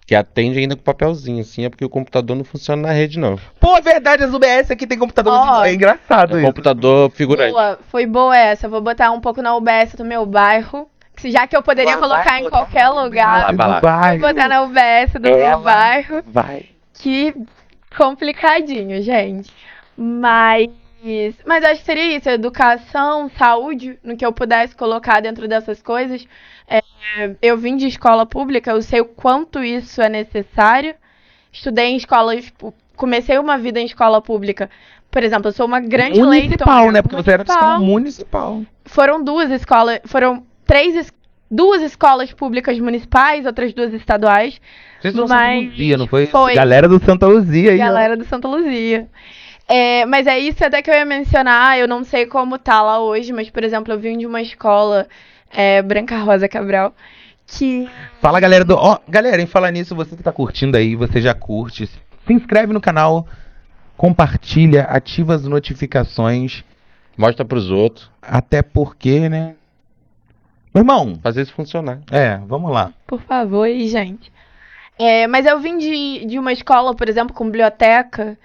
que atende ainda com papelzinho, assim, é porque o computador não funciona na rede, não. Pô, é verdade, as UBS aqui tem computador, é engraçado isso. Computador figurante. Foi boa essa, vou botar um pouco na UBS do meu bairro, já que eu poderia colocar em qualquer lugar. Vai vou botar na UBS do meu bairro. Vai. Que complicadinho, gente. Mas acho que seria isso, educação, saúde, no que eu pudesse colocar dentro dessas coisas. Eu vim de escola pública, eu sei o quanto isso é necessário. Estudei em escolas, comecei uma vida em escola pública. Por exemplo, eu sou uma grande municipal, né? Porque você era de escola municipal. Foram duas escolas públicas municipais, outras duas estaduais. Vocês não Santa Luzia, não foi? Galera do Santa Luzia aí. Galera do Santa Luzia. Mas é isso até que eu ia mencionar, eu não sei como tá lá hoje, mas, por exemplo, eu vim de uma escola Branca Rosa Cabral, que... Fala, galera galera, em falar nisso, você que tá curtindo aí, você já curte, se inscreve no canal, compartilha, ativa as notificações. Mostra pros outros. Até porque, né? Meu irmão. Fazer isso funcionar. Vamos lá. Por favor, aí, gente. Mas eu vim de uma escola, por exemplo, com biblioteca,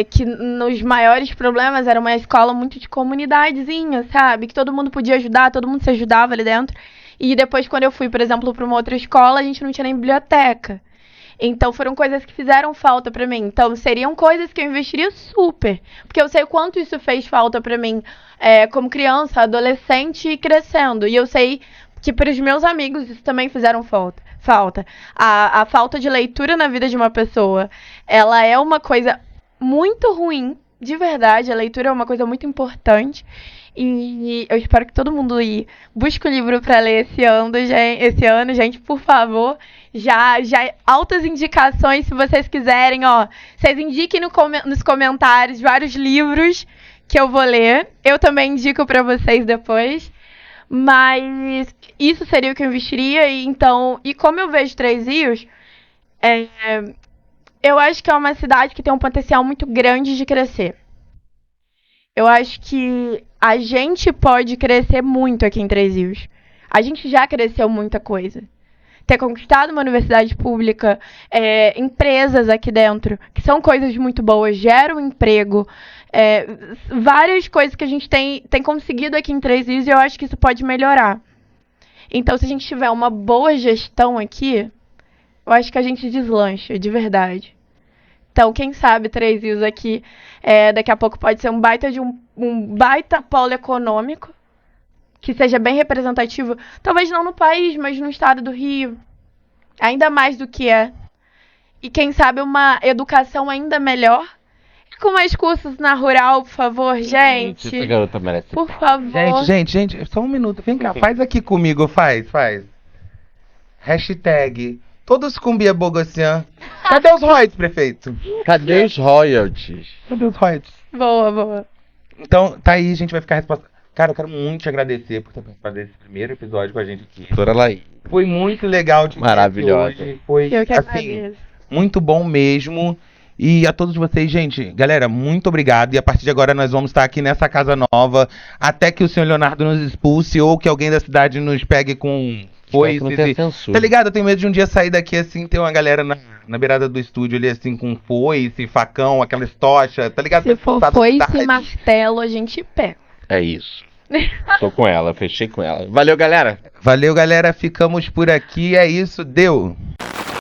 que nos maiores problemas era uma escola muito de comunidadezinha, sabe? Que todo mundo podia ajudar, todo mundo se ajudava ali dentro. E depois, quando eu fui, por exemplo, para uma outra escola, a gente não tinha nem biblioteca. Então, foram coisas que fizeram falta pra mim. Então, seriam coisas que eu investiria super. Porque eu sei o quanto isso fez falta pra mim como criança, adolescente e crescendo. E eu sei que para os meus amigos isso também fizeram falta. A falta de leitura na vida de uma pessoa, ela é uma coisa muito ruim, de verdade. A leitura é uma coisa muito importante. E eu espero que todo mundo busque o livro para ler esse ano, gente, por favor. Já altas indicações, se vocês quiserem, vocês indiquem nos comentários vários livros que eu vou ler. Eu também indico para vocês depois. Mas isso seria o que eu investiria. E como eu vejo Três Rios, eu acho que é uma cidade que tem um potencial muito grande de crescer. Eu acho que a gente pode crescer muito aqui em Três Rios. A gente já cresceu muita coisa. Ter conquistado uma universidade pública, empresas aqui dentro, que são coisas muito boas, geram emprego, várias coisas que a gente tem conseguido aqui em Três Rios, e eu acho que isso pode melhorar. Então, se a gente tiver uma boa gestão aqui, eu acho que a gente deslancha, de verdade. Então, quem sabe Três Rios aqui, daqui a pouco pode ser um baita polo econômico, que seja bem representativo, talvez não no país, mas no estado do Rio, ainda mais do que é. E quem sabe uma educação ainda melhor, com mais cursos na rural, por favor, gente. Essa garota merece. Por favor. Gente, só um minuto, vem cá, faz aqui comigo, faz. Hashtag todos com Bia Bogossian. Cadê os royalties, prefeito? Cadê os royalties? Cadê os royalties? Boa. Então, tá aí, a gente vai ficar resposta. Cara, eu quero muito te agradecer por ter participado desse primeiro episódio com a gente aqui. Doutora Laís. Foi muito legal de Maravilhosa. Hoje. Foi, eu que agradeço. Muito bom mesmo. E a todos vocês, gente, galera, muito obrigado. E a partir de agora nós vamos estar aqui nessa casa nova, até que o senhor Leonardo nos expulse ou que alguém da cidade nos pegue com foices. Tá ligado? Eu tenho medo de um dia sair daqui assim, ter uma galera na beirada do estúdio ali assim, com foice, facão, aquelas tochas, tá ligado? Se for foice e martelo, a gente pega. É isso. Tô com ela, fechei com ela. Valeu, galera. Valeu, galera. Ficamos por aqui. É isso. Deu.